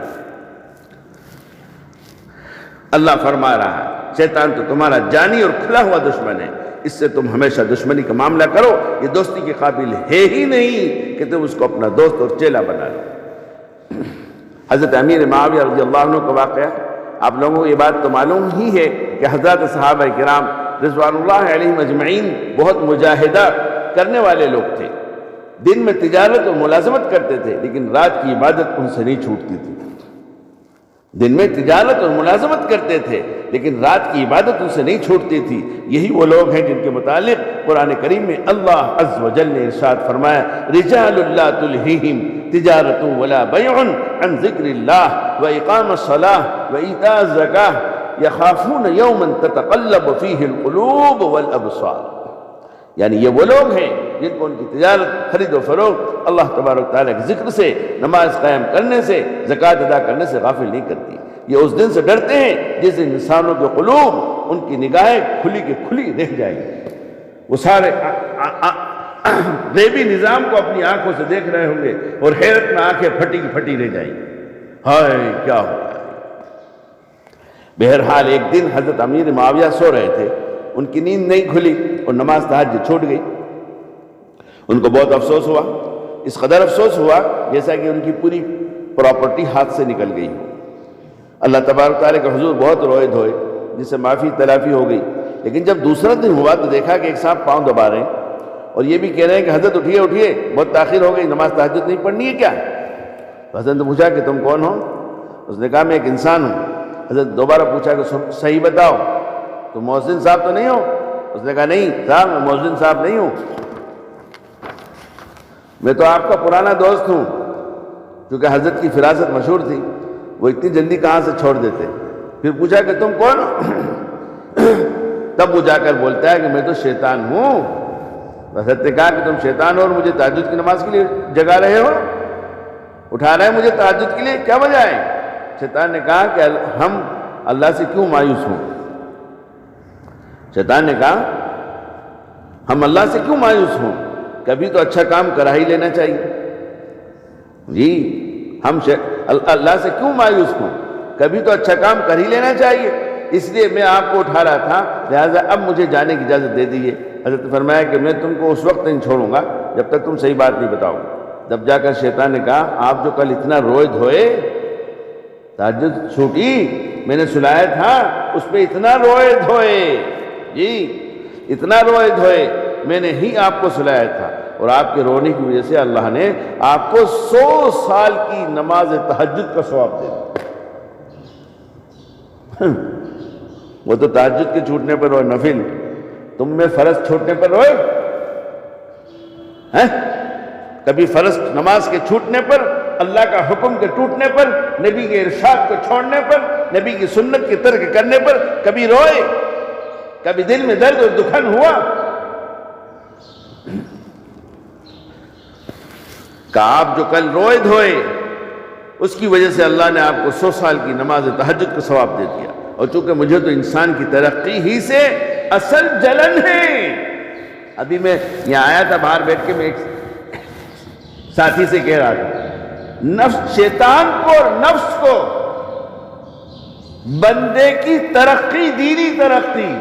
اللہ فرما رہا ہے شیطان تو تمہارا جانی اور کھلا ہوا دشمن ہے، اس سے تم ہمیشہ دشمنی کا معاملہ کرو، یہ دوستی کے قابل ہے ہی نہیں کہ تم اس کو اپنا دوست اور چیلا بنا لو۔ حضرت امیر معاویہ رضی اللہ عنہ کا واقعہ، آپ لوگوں کو یہ بات تو معلوم ہی ہے کہ حضرات صحابہ کرام رضوان اللہ علیہم اجمعین بہت مجاہدہ کرنے والے لوگ تھے، دن میں تجارت اور ملازمت کرتے تھے لیکن رات کی عبادت ان سے نہیں چھوٹتی تھی۔ دن میں تجارت اور ملازمت کرتے تھے لیکن رات کی عبادت ان سے نہیں چھوٹتی تھی۔ یہی وہ لوگ ہیں جن کے متعلق قرآن کریم میں اللہ عز و جل نے ارشاد فرمایا رجال لا تلہیہم تجارت ولا بیع عن ذکر اللہ واقام الصلاۃ وایتاء الزکاۃ یخافون یوما تتقلب فیہ القلوب والابصار، یعنی یہ وہ لوگ ہیں جن کو ان کی تجارت خرید و فروخت اللہ تبارک تعالیٰ کے ذکر سے، نماز قائم کرنے سے، زکوٰۃ ادا کرنے سے غافل نہیں کرتی۔ یہ اس دن سے ڈرتے ہیں جس دن انسانوں کے قلوب، ان کی نگاہیں کھلی کی کھلی رہ جائیں گی، وہ سارے غیبی نظام کو اپنی آنکھوں سے دیکھ رہے ہوں گے اور حیرت میں آنکھیں پھٹی کی پھٹی رہ جائیں گی، ہائے کیا ہو رہا ہے۔ بہرحال ایک دن حضرت امیر معاویہ سو رہے تھے، ان کی نیند نہیں کھلی اور نماز تہجد چھوٹ گئی۔ ان کو بہت افسوس ہوا، اس قدر افسوس ہوا جیسا کہ ان کی پوری پراپرٹی ہاتھ سے نکل گئی۔ اللہ تبارک تعالیٰ کے حضور بہت روئے دھوئے، جس سے معافی تلافی ہو گئی، لیکن جب دوسرا دن ہوا تو دیکھا کہ ایک صاحب پاؤں دبا رہے ہیں اور یہ بھی کہہ رہے ہیں کہ حضرت اٹھیے اٹھیے، بہت تاخیر ہو گئی، نماز تہجد نہیں پڑھنی ہے کیا؟ حضرت نے پوچھا کہ تم کون ہو؟ اس نے کہا میں ایک انسان ہوں۔ حضرت دوبارہ پوچھا کہ صحیح بتاؤ تم مؤذن صاحب تو نہیں ہو؟ اس نے کہا نہیں صاحب میں مؤذن صاحب نہیں ہوں، میں تو آپ کا پرانا دوست ہوں۔ کیونکہ حضرت کی فراست مشہور تھی، وہ اتنی جلدی کہاں سے چھوڑ دیتے۔ پھر پوچھا کہ تم کون ہو؟ تب وہ جا کر بولتا ہے کہ میں تو شیطان ہوں۔ حضرت نے کہا کہ تم شیطان ہو اور مجھے تہجد کی نماز کے لیے جگا رہے ہو، اٹھا رہے ہیں مجھے تہجد کے لیے، کیا وجہ ہے؟ شیطان نے کہا کہ ہم اللہ سے کیوں مایوس ہوں؟ شیطان نے کہا ہم اللہ سے کیوں مایوس ہوں؟ کبھی تو اچھا کام کرا ہی لینا چاہیے۔ جی ہم اللہ سے کیوں مایوس ہوں؟ کبھی تو اچھا کام کر ہی لینا چاہیے، اس لیے میں آپ کو اٹھا رہا تھا، لہٰذا اب مجھے جانے کی اجازت دے دیجیے۔ حضرت نے فرمایا کہ میں تم کو اس وقت نہیں چھوڑوں گا جب تک تم صحیح بات نہیں بتاؤ۔ جب جا کر شیطان نے کہا آپ جو کل اتنا روئے دھوئے، تہجد چھوٹی، میں نے سلایا تھا اس پہ اتنا روئے دھوئے، جی اتنا روئے دھوئے میں نے ہی آپ کو سلایا تھا، اور آپ کے رونے کی وجہ سے اللہ نے آپ کو 100 سال کی نماز تہجد کا ثواب دے دیا۔ وہ تو تہجد کے چھوٹنے پر روئے، نفل، تم میں فرض چھوٹنے پر روئے ہیں؟ کبھی فرض نماز کے چھوٹنے پر، اللہ کا حکم کے ٹوٹنے پر، نبی کے ارشاد کو چھوڑنے پر، نبی کی سنت کی ترک کرنے پر کبھی روئے؟ کبھی دل میں درد اور دکھن ہوا؟ کہ آپ جو کل روئے دھوئے اس کی وجہ سے اللہ نے آپ کو 100 سال کی نماز تہجد کا ثواب دے دیا۔ اور چونکہ مجھے تو انسان کی ترقی ہی سے اصل جلن ہے۔ ابھی میں یہاں آیا تھا، باہر بیٹھ کے میں ایک ساتھی سے کہہ رہا تھا، نفس، شیطان کو اور نفس کو بندے کی ترقی، دینی ترقی،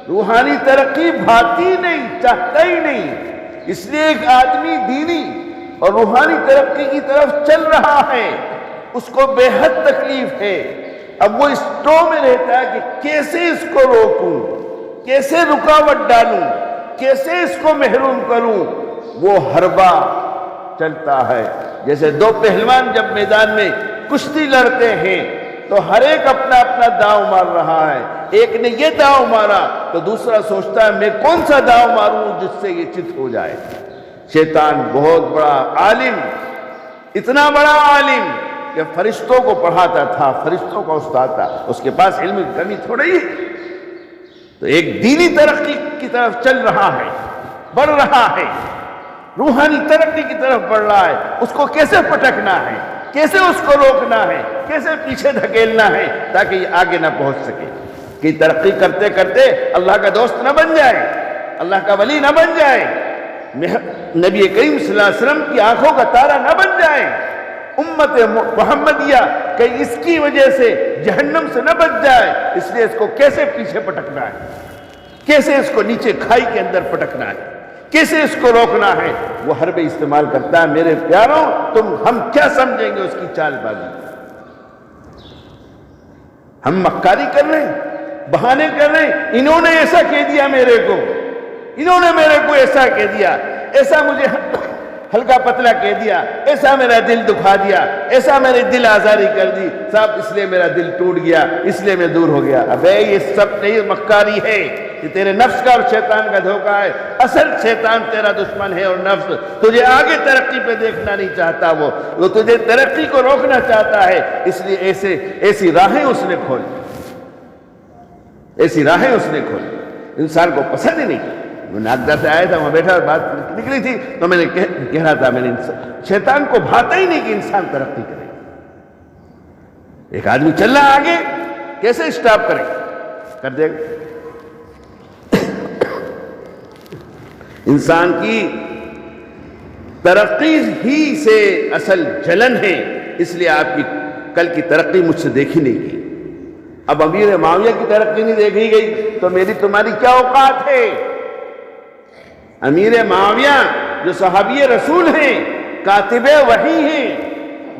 روحانی ترقی بھاتی نہیں، چاہتا ہی نہیں۔ اس لیے ایک آدمی دینی اور روحانی ترقی کی طرف چل رہا ہے، اس کو بے حد تکلیف ہے۔ اب وہ اس ٹو میں رہتا ہے کہ کیسے اس کو روکوں، کیسے رکاوٹ ڈالوں، کیسے اس کو محروم کروں۔ وہ حربہ چلتا ہے، جیسے دو پہلوان جب میدان میں کشتی لڑتے ہیں تو ہر ایک اپنا اپنا داؤ مار رہا ہے۔ ایک نے یہ داؤ مارا تو دوسرا سوچتا ہے میں کون سا داؤ ماروں جس سے یہ چت ہو جائے۔ شیطان بہت بڑا عالم، اتنا بڑا عالم کہ فرشتوں کو پڑھاتا تھا، فرشتوں کا استاد تھا، اس کے پاس علم کی کمی تھوڑی ہے۔ تو ایک دینی ترقی کی طرف چل رہا ہے، بڑھ رہا ہے، روحانی ترقی کی طرف بڑھ رہا ہے، اس کو کیسے پٹکنا ہے، کیسے اس کو روکنا ہے، کیسے پیچھے دھکیلنا ہے تاکہ یہ آگے نہ پہنچ سکے، کہ ترقی کرتے کرتے اللہ کا دوست نہ بن جائے، اللہ کا ولی نہ بن جائے، نبی کریم صلی اللہ علیہ وسلم کی آنکھوں کا تارا نہ بن جائے، امت محمدیہ کہ اس کی وجہ سے جہنم سے نہ بچ جائے۔ اس لیے اس کو کیسے پیچھے پٹکنا ہے، کیسے اس کو نیچے کھائی کے اندر پٹکنا ہے، کیسے اس کو روکنا ہے، وہ حربے استعمال کرتا ہے۔ میرے پیاروں، ہم کیا سمجھیں گے اس کی چال بازی؟ ہم مکاری کر رہے ہیں، بہانے کر رہے ہیں، انہوں نے ایسا کہہ دیا میرے کو، انہوں نے میرے کو ایسا کہہ دیا، ایسا مجھے ہلکا پتلا کہہ دیا، ایسا میرا دل دکھا دیا، ایسا میرے دل آزاری کر دی، صاحب اس لیے میرا دل ٹوٹ گیا، اس لیے میں دور ہو گیا۔ ابے یہ سب نہیں، مکاری ہے، یہ تیرے نفس کا اور شیطان کا دھوکہ ہے۔ اصل شیطان تیرا دشمن ہے، اور نفس تجھے آگے ترقی پہ دیکھنا نہیں چاہتا، وہ تجھے ترقی کو روکنا چاہتا ہے۔ اس لیے ایسی راہیں اس نے کھولی، ایسی راہیں اس نے کھولی، انسان کو پسند ہی نہیں۔ میں ناگدہ سے آیا تھا، وہاں بیٹھا، بات نکلی تھی تو میں نے کہہ رہا تھا، شیطان کو بھاتا ہی نہیں کہ انسان ترقی کرے۔ ایک آدمی چل رہا آگے، کیسے اسٹاپ کرے؟ کر دے گا۔ انسان کی ترقی ہی سے اصل جلن ہے، اس لیے آپ کی کل کی ترقی مجھ سے دیکھی نہیں گئی۔ اب امیر معاویہ کی ترقی نہیں دیکھی گئی تو میری تمہاری کیا اوقات ہے؟ امیر معاویہ جو صحابی رسول ہیں، کاتب وحی ہیں،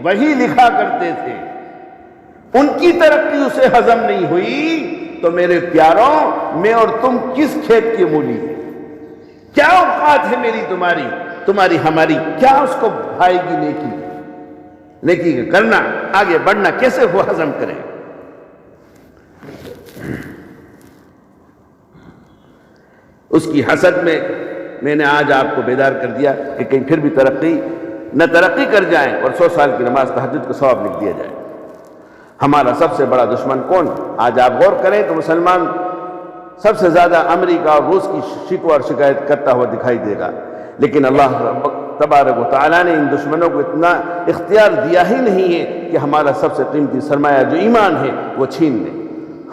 وحی لکھا کرتے تھے، ان کی ترقی اسے ہضم نہیں ہوئی تو میرے پیاروں، میں اور تم کس کھیت کی مولی ہیں؟ کیا اوقات ہے میری تمہاری ہماری؟ کیا اس کو بھائے گی نیکی کرنا، آگے بڑھنا کیسے وہ ہضم کرے؟ اس کی حسد میں نے آج آپ کو بیدار کر دیا کہ کہیں پھر بھی ترقی کر جائیں اور 100 سال کی نماز تہجد کو ثواب لکھ دیا جائے۔ ہمارا سب سے بڑا دشمن کون؟ آج آپ غور کریں تو مسلمان سب سے زیادہ امریکہ اور روس کی شکوہ اور شکایت کرتا ہوا دکھائی دے گا، لیکن اللہ تبارک و تعالیٰ نے ان دشمنوں کو اتنا اختیار دیا ہی نہیں ہے کہ ہمارا سب سے قیمتی سرمایہ جو ایمان ہے وہ چھین لیں۔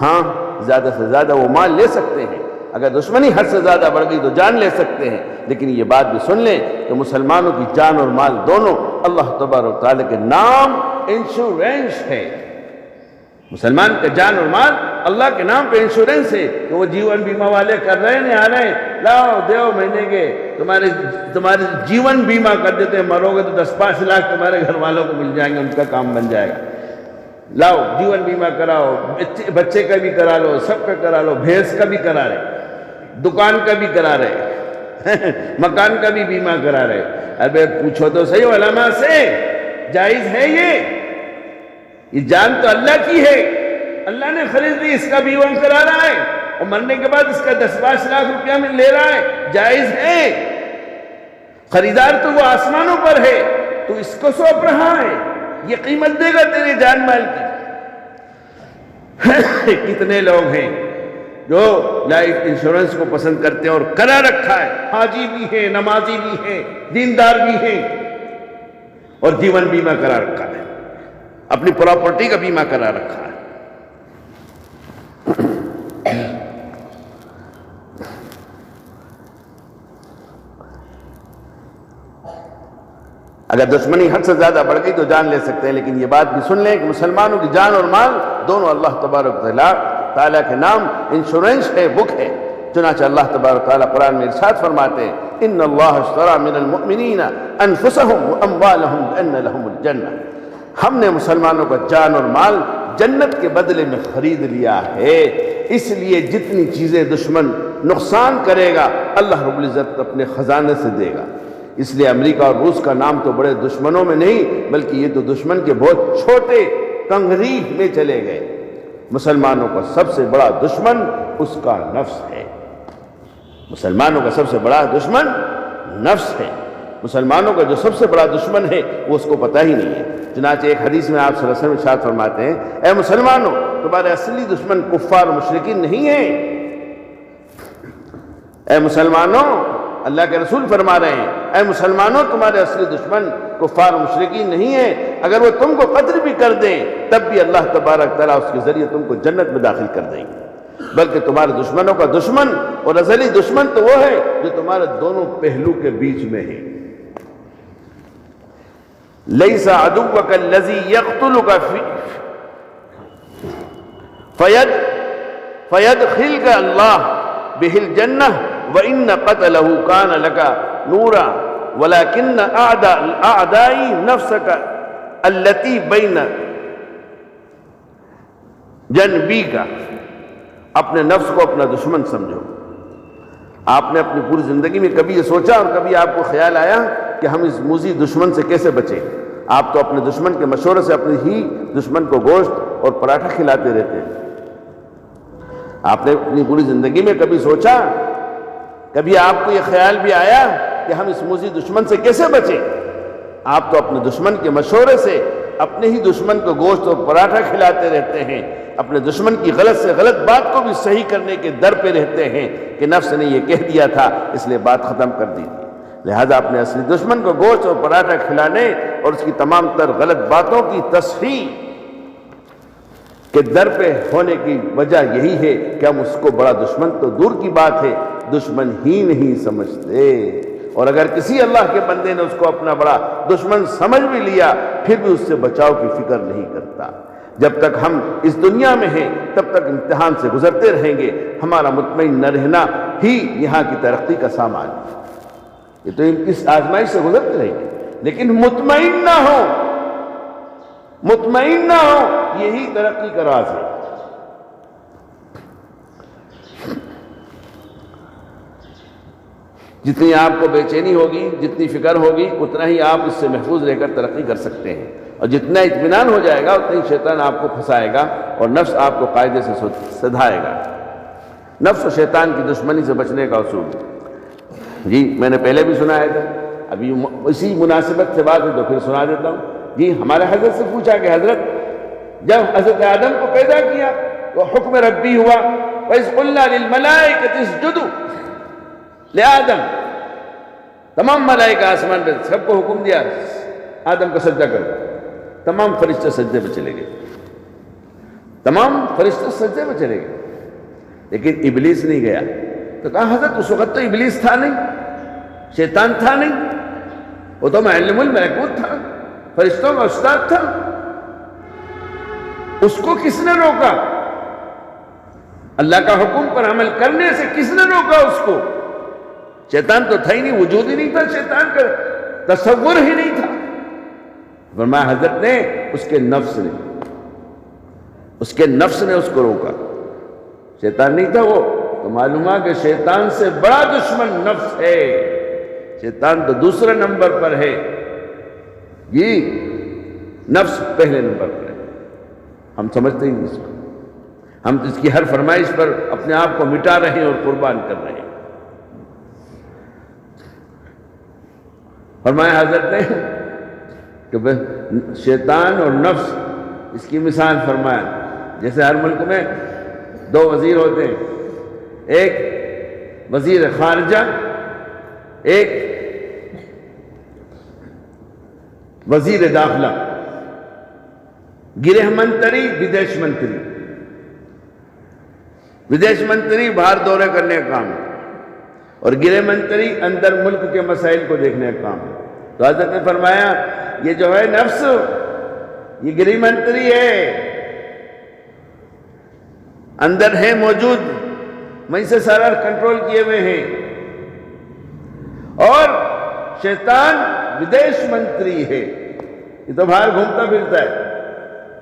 ہاں، زیادہ سے زیادہ وہ مال لے سکتے ہیں، اگر دشمنی حد سے زیادہ بڑھ گئی تو جان لے سکتے ہیں، لیکن یہ بات بھی سن لیں کہ مسلمانوں کی جان اور مال دونوں اللہ تبارک و تعالیٰ کے نام انشورنس ہے۔ مسلمان کا جان اور مال اللہ کے نام پہ انشورنس ہے کہ وہ جیون بیمہ والے کر رہے ہیں آ رہے ہیں، لاؤ دیو مہینے کے تمہارے جیون بیمہ کر دیتے ہیں، مرو گے تو 10-5 لاکھ تمہارے گھر والوں کو مل جائیں گے، ان کا کام بن جائے گا۔ لاؤ جیون بیمہ کراؤ، بچے کا بھی کرا لو، سب کا کرا لو، بھینس کا بھی کرا رہے، دکان کا بھی کرا رہے، مکان کا بھی بیمہ کرا رہے۔ ابے پوچھو تو صحیح علماء سے، جائز ہے یہ جان تو اللہ کی ہے، اللہ نے خرید لی، اس کا بیمہ کرا رہا ہے اور مرنے کے بعد اس کا 10-5 لاکھ روپیہ میں لے رہا ہے، جائز ہے۔ خریدار تو وہ آسمانوں پر ہے، تو اس کو سونپ رہا ہے، یہ قیمت دے گا تیرے جان مال کی۔ کتنے لوگ ہیں جو لائف انشورنس کو پسند کرتے ہیں اور کرا رکھا ہے، حاجی بھی ہے، نمازی بھی ہے، دیندار بھی ہے، اور جیون بیمہ کرا رکھا ہے، اپنی پراپرٹی کا بیمہ کرا رکھا ہے۔ اگر دشمنی حد سے زیادہ بڑھ گئی تو جان لے سکتے ہیں، لیکن یہ بات بھی سن لیں کہ مسلمانوں کی جان اور مال دونوں اللہ تبارک و تعالیٰ کے نام انشورنس ہے، بک ہے۔ چنانچہ اللہ تبارک و تعالیٰ قرآن میں ارشاد فرماتے ہیں، ان اللہ اشتری من المؤمنین انفسهم واموالهم بان لهم الجنہ، ہم نے مسلمانوں کا جان اور مال جنت کے بدلے میں خرید لیا ہے۔ اس لیے جتنی چیزیں دشمن نقصان کرے گا اللہ رب العزت اپنے خزانے سے دے گا۔ اس لیے امریکہ اور روس کا نام تو بڑے دشمنوں میں نہیں، بلکہ یہ تو دشمن کے بہت چھوٹے کنگریف میں چلے گئے۔ مسلمانوں کا سب سے بڑا دشمن اس کا نفس ہے، مسلمانوں کا سب سے بڑا دشمن نفس ہے۔ مسلمانوں کا جو سب سے بڑا دشمن ہے وہ اس کو پتہ ہی نہیں ہے۔ چنانچہ ایک حدیث میں آپ صلی اللہ علیہ وسلم ارشاد فرماتے ہیں، اے مسلمانوں، تمہارے اصلی دشمن کفار و مشرکین نہیں ہیں۔ اے مسلمانوں، اللہ کے رسول فرما رہے ہیں، اے مسلمانوں، تمہارے اصلی دشمن کفار و مشرکین نہیں ہیں، اگر وہ تم کو قتل بھی کر دیں تب بھی اللہ تبارک تعالیٰ اس کے ذریعے تم کو جنت میں داخل کر دیں گے، بلکہ تمہارے دشمنوں کا دشمن اور ازلی دشمن تو وہ ہے جو تمہارے دونوں پہلو کے بیچ میں ہے۔ لیس عدوک الذی یقتلک فیدخلک اللہ بہ الجنہ وَإِنَّ قَتَلَهُ كَانَ لَكَ نُورًا وَلَكِنَّ أَعْدَاءِ نَفْسَكَ الَّتِي بَيْنَ جَنْبِيكَ، اپنے نفس کو اپنا دشمن سمجھو۔ آپ نے اپنی پوری زندگی میں کبھی یہ سوچا اور کبھی آپ کو خیال آیا کہ ہم اس موذی دشمن سے کیسے بچیں؟ آپ تو اپنے دشمن کے مشورے سے اپنے ہی دشمن کو گوشت اور پراٹھا کھلاتے رہتے ہیں۔ آپ نے اپنی پوری زندگی میں کبھی سوچا، کبھی آپ کو یہ خیال بھی آیا کہ ہم اس موذی دشمن سے کیسے بچیں؟ آپ تو اپنے دشمن کے مشورے سے اپنے ہی دشمن کو گوشت اور پراٹھا کھلاتے رہتے ہیں، اپنے دشمن کی غلط سے غلط بات کو بھی صحیح کرنے کے در پہ رہتے ہیں کہ نفس نے یہ کہہ دیا تھا اس لیے بات ختم کر دی تھی۔ لہذا اپنے اصلی دشمن کو گوشت اور پراٹھا کھلانے اور اس کی تمام تر غلط باتوں کی تصحیح کے در پہ ہونے کی وجہ یہی ہے کہ ہم اس کو بڑا دشمن تو دور کی بات ہے دشمن ہی نہیں سمجھتے، اور اگر کسی اللہ کے بندے نے اس کو اپنا بڑا دشمن سمجھ بھی لیا پھر بھی اس سے بچاؤ کی فکر نہیں کرتا۔ جب تک ہم اس دنیا میں ہیں تب تک امتحان سے گزرتے رہیں گے، ہمارا مطمئن نہ رہنا ہی یہاں کی ترقی کا سامان ہے۔ یہ تو اس آزمائش سے گزرتے رہیں گے، لیکن مطمئن نہ ہو، مطمئن نہ ہو، یہی ترقی کا راز ہے۔ جتنی آپ کو بے چینی ہوگی، جتنی فکر ہوگی، اتنا ہی آپ اس سے محفوظ رہ کر ترقی کر سکتے ہیں، اور جتنا اطمینان ہو جائے گا اتنا ہی شیطان آپ کو پھنسائے گا اور نفس آپ کو قاعدے سے سدھائے گا۔ نفس و شیطان کی دشمنی سے بچنے کا اصول، جی میں نے پہلے بھی سنایا تھا، ابھی اسی مناسبت سے بات ہے تو پھر سنا دیتا ہوں۔ جی ہمارے حضرت سے پوچھا کہ حضرت جب حضرت آدم کو پیدا کیا تو حکم ربی ہوا وَإِذْ قُلْنَا لِلْمَلَائِكَةِ اسْجُدُوا لِآدَمَ، تمام ملائکہ آسمان پہ سب کو حکم دیا آدم کو سجدہ کرو، تمام فرشتے سجدے پہ چلے گئے، تمام فرشتے سجدے پہ چلے گئے، لیکن ابلیس نہیں گیا۔ تو کہا حضرت اس وقت تو ابلیس تھا نہیں، شیطان تھا نہیں، وہ تو معلم الملکوت تھا، فرشتوں کا استاد تھا، اس کو کس نے روکا؟ اللہ کا حکم پر عمل کرنے سے کس نے روکا اس کو؟ شیطان تو تھا ہی نہیں، وجود ہی نہیں تھا، شیطان کا تصور ہی نہیں تھا۔ فرمایا حضرت نے اس کے نفس نے اس کو روکا، شیطان نہیں تھا وہ۔ تو معلوم ہے کہ شیطان سے بڑا دشمن نفس ہے، شیطان تو دوسرے نمبر پر ہے، یہ نفس پہلے نمبر پر ہے۔ ہم سمجھتے ہی نہیں اس کو، ہم اس کی ہر فرمائش پر اپنے آپ کو مٹا رہے ہیں اور قربان کر رہے ہیں۔ فرمایا حضرت نے کہ شیطان اور نفس، اس کی مثال فرمایا جیسے ہر ملک میں دو وزیر ہوتے ہیں، ایک وزیر خارجہ، ایک وزیر داخلہ، گرہ منتری، ودیش منتری۔ ودیش منتری باہر دورے کرنے کا کام ہے اور گرہ منتری اندر ملک کے مسائل کو دیکھنے کا کام ہے۔ تو حضرت نے فرمایا یہ جو ہے نفس، یہ گرہ منتری ہے، اندر ہے موجود، وہیں سے سارا کنٹرول کیے ہوئے ہیں، اور شیطان ودیش منتری ہے، یہ تو باہر گھومتا پھرتا ہے،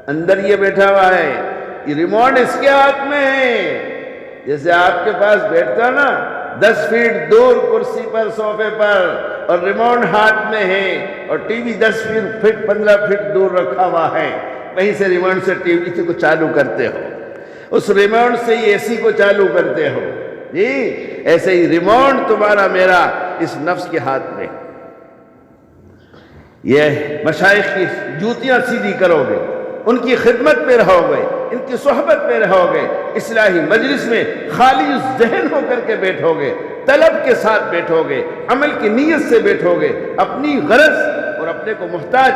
اندر یہ بیٹھا ہوا ہے، یہ ریموٹ اس کے ہاتھ میں ہے۔ جیسے آپ کے پاس بیٹھتا نا 10 فیٹ دور کرسی پر، صوفے پر، اور ریموٹ ہاتھ میں ہے، اور ٹی وی 10 فٹ 15 فٹ دور رکھا ہوا ہے، وہیں سے ریموٹ سے ٹی وی کو چالو کرتے ہو، اس ریموٹ سے ہی اے سی کو چالو کرتے ہو، جی ایسے ہی ریموٹ تمہارا میرا اس نفس کے ہاتھ میں۔ یہ مشائخ کی جوتیاں سیدھی کرو گے، ان کی خدمت میں رہو گے، ان کی صحبت میں رہو گے، اصلاحی مجلس میں خالی ذہن ہو کر کے بیٹھو گے، طلب کے ساتھ بیٹھو گے، عمل کی نیت سے بیٹھو گے، اپنی غرض اور اپنے کو محتاج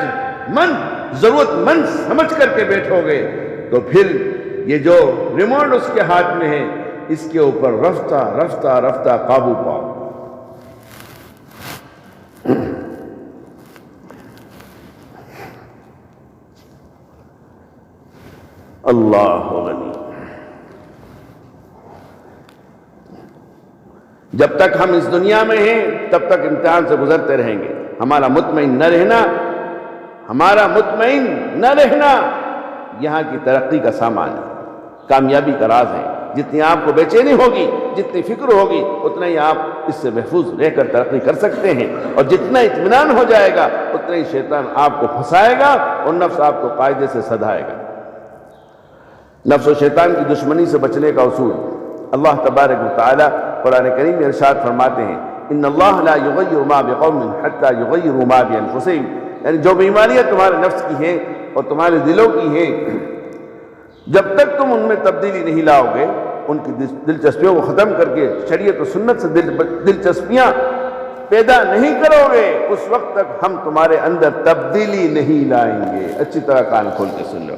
مند، ضرورت مند سمجھ کر کے بیٹھو گے، تو پھر یہ جو ریموٹ اس کے ہاتھ میں ہے، اس کے اوپر رفتہ رفتہ رفتہ قابو پاؤ۔ اللہ غنی۔ جب تک ہم اس دنیا میں ہیں تب تک امتحان سے گزرتے رہیں گے۔ ہمارا مطمئن نہ رہنا یہاں کی ترقی کا سامان ہے، کامیابی کا راز ہے۔ جتنی آپ کو بے چینی ہوگی، جتنی فکر ہوگی، اتنا ہی آپ اس سے محفوظ رہ کر ترقی کر سکتے ہیں، اور جتنا اطمینان ہو جائے گا اتنا ہی شیطان آپ کو پھنسائے گا اور نفس آپ کو قاعدے سے سدھائے گا۔ نفس و شیطان کی دشمنی سے بچنے کا اصول اللہ تبارک و تعالی قرآن کریم میں ارشاد فرماتے ہیں، ان اللہ لا یغیر ما بقوم حتی یغیروا ما بانفسہم، یعنی جو بیماریاں تمہارے نفس کی ہیں اور تمہارے دلوں کی ہیں، جب تک تم ان میں تبدیلی نہیں لاؤ گے، ان کی دلچسپیوں کو ختم کر کے شریعت و سنت سے دلچسپیاں پیدا نہیں کرو گے، اس وقت تک ہم تمہارے اندر تبدیلی نہیں لائیں گے۔ اچھی طرح کان کھول کے سن لو،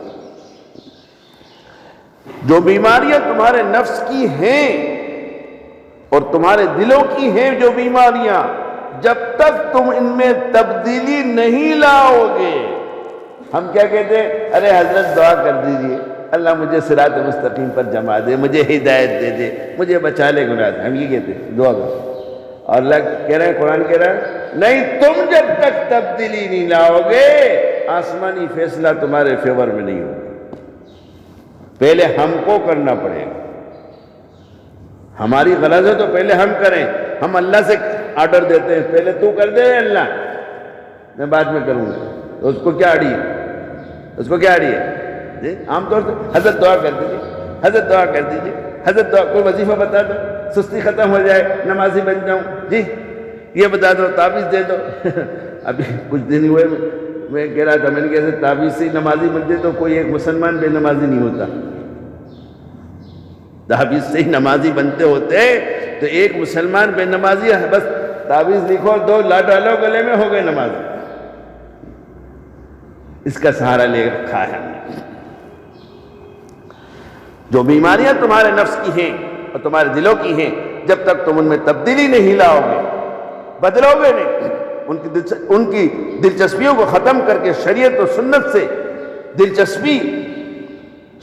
جو بیماریاں تمہارے نفس کی ہیں اور تمہارے دلوں کی ہیں، جو بیماریاں، جب تک تم ان میں تبدیلی نہیں لاؤ گے، ہم کیا کہتے ہیں؟ ارے حضرت دعا کر دیجئے، اللہ مجھے صراط مستقیم پر جما دے، مجھے ہدایت دے دے، مجھے بچا لے گناہ سے۔ ہم یہ کہتے ہیں دعا کرو، اور اللہ کہہ رہے ہیں، قرآن کہہ رہا ہے نہیں، تم جب تک تبدیلی نہیں لاؤ گے آسمانی فیصلہ تمہارے فیور میں نہیں ہوگا۔ پہلے ہم کو کرنا پڑے گا، ہماری غرض ہے تو پہلے ہم کریں۔ ہم اللہ سے آرڈر دیتے ہیں، پہلے تو کر دے اللہ، میں بعد میں کروں گا، تو اس کو کیا اڑی ہے؟ جی عام طور سے حضرت دعا کر دیجیے، حضرت دعا کر دیجیے، حضرت دعا، کوئی وظیفہ بتا دو، سستی ختم ہو جائے، نمازی بن جاؤں، جی یہ بتا دو، تعویذ دے دو۔ ابھی کچھ دن ہوئے میں کہہ رہا تھا، میں نے کہا تعویذ سے نمازی بن جائے تو کوئی ایک مسلمان بے نمازی نہیں ہوتا، تعویذ سے ہی نمازی بنتے ہوتے تو ایک مسلمان بے نمازی ہے، بس تعویذ لکھو، 2 لا ڈالو گلے میں، ہو گئے نمازی۔ اس کا سہارا لے رکھا ہے ہم نے۔ جو بیماریاں تمہارے نفس کی ہیں اور تمہارے دلوں کی ہیں، جب تک تم ان میں تبدیلی نہیں لاؤ گے، بدلو گے نہیں، ان کی دلچسپیوں کو ختم کر کے شریعت و سنت سے دلچسپی،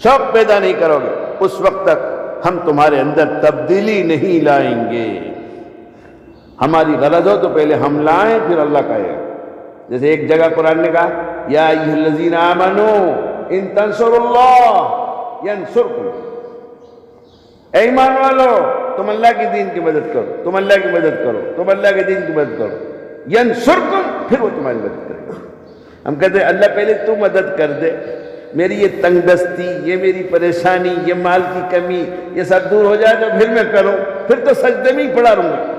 شوق پیدا نہیں کرو گے، اس وقت تک ہم تمہارے اندر تبدیلی نہیں لائیں گے۔ ہماری غرض ہو تو پہلے ہم لائیں، پھر اللہ کہے گا۔ جیسے ایک جگہ قرآن نے کہا یا ایھا الذین آمنوا ان تنصروا اللہ ینصرکم، اے ایمان والو تم اللہ کے دین کی مدد کرو، تم اللہ کی مدد کرو، تم اللہ کے دین کی مدد کرو، ینصرکم، پھر وہ تمہاری مدد کرے گا۔ ہم کہتے ہیں اللہ پہلے تو مدد کر دے، میری یہ تنگ دستی، یہ میری پریشانی، یہ مال کی کمی، یہ سب دور ہو جائے تو پھر میں کروں، پھر تو سجدے میں ہی پڑا رہوں گا۔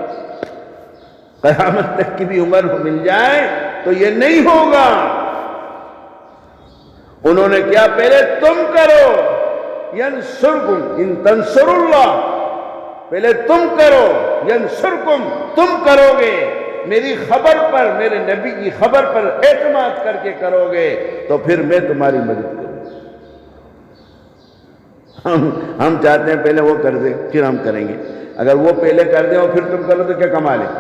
قیامت تک کی بھی عمر مل جائے تو یہ نہیں ہوگا۔ انہوں نے کیا پہلے تم کرو، ینصرکم ان تنصروا اللہ، پہلے تم کرو، ینصرکم تم کرو گے، میری خبر پر، میرے نبی کی خبر پر اعتماد کر کے کرو گے تو پھر میں تمہاری مدد کروں۔ ہم چاہتے ہیں پہلے وہ کر دے پھر ہم کریں گے۔ اگر وہ پہلے کر دیں اور پھر تم کرو تو کیا کما لیں؟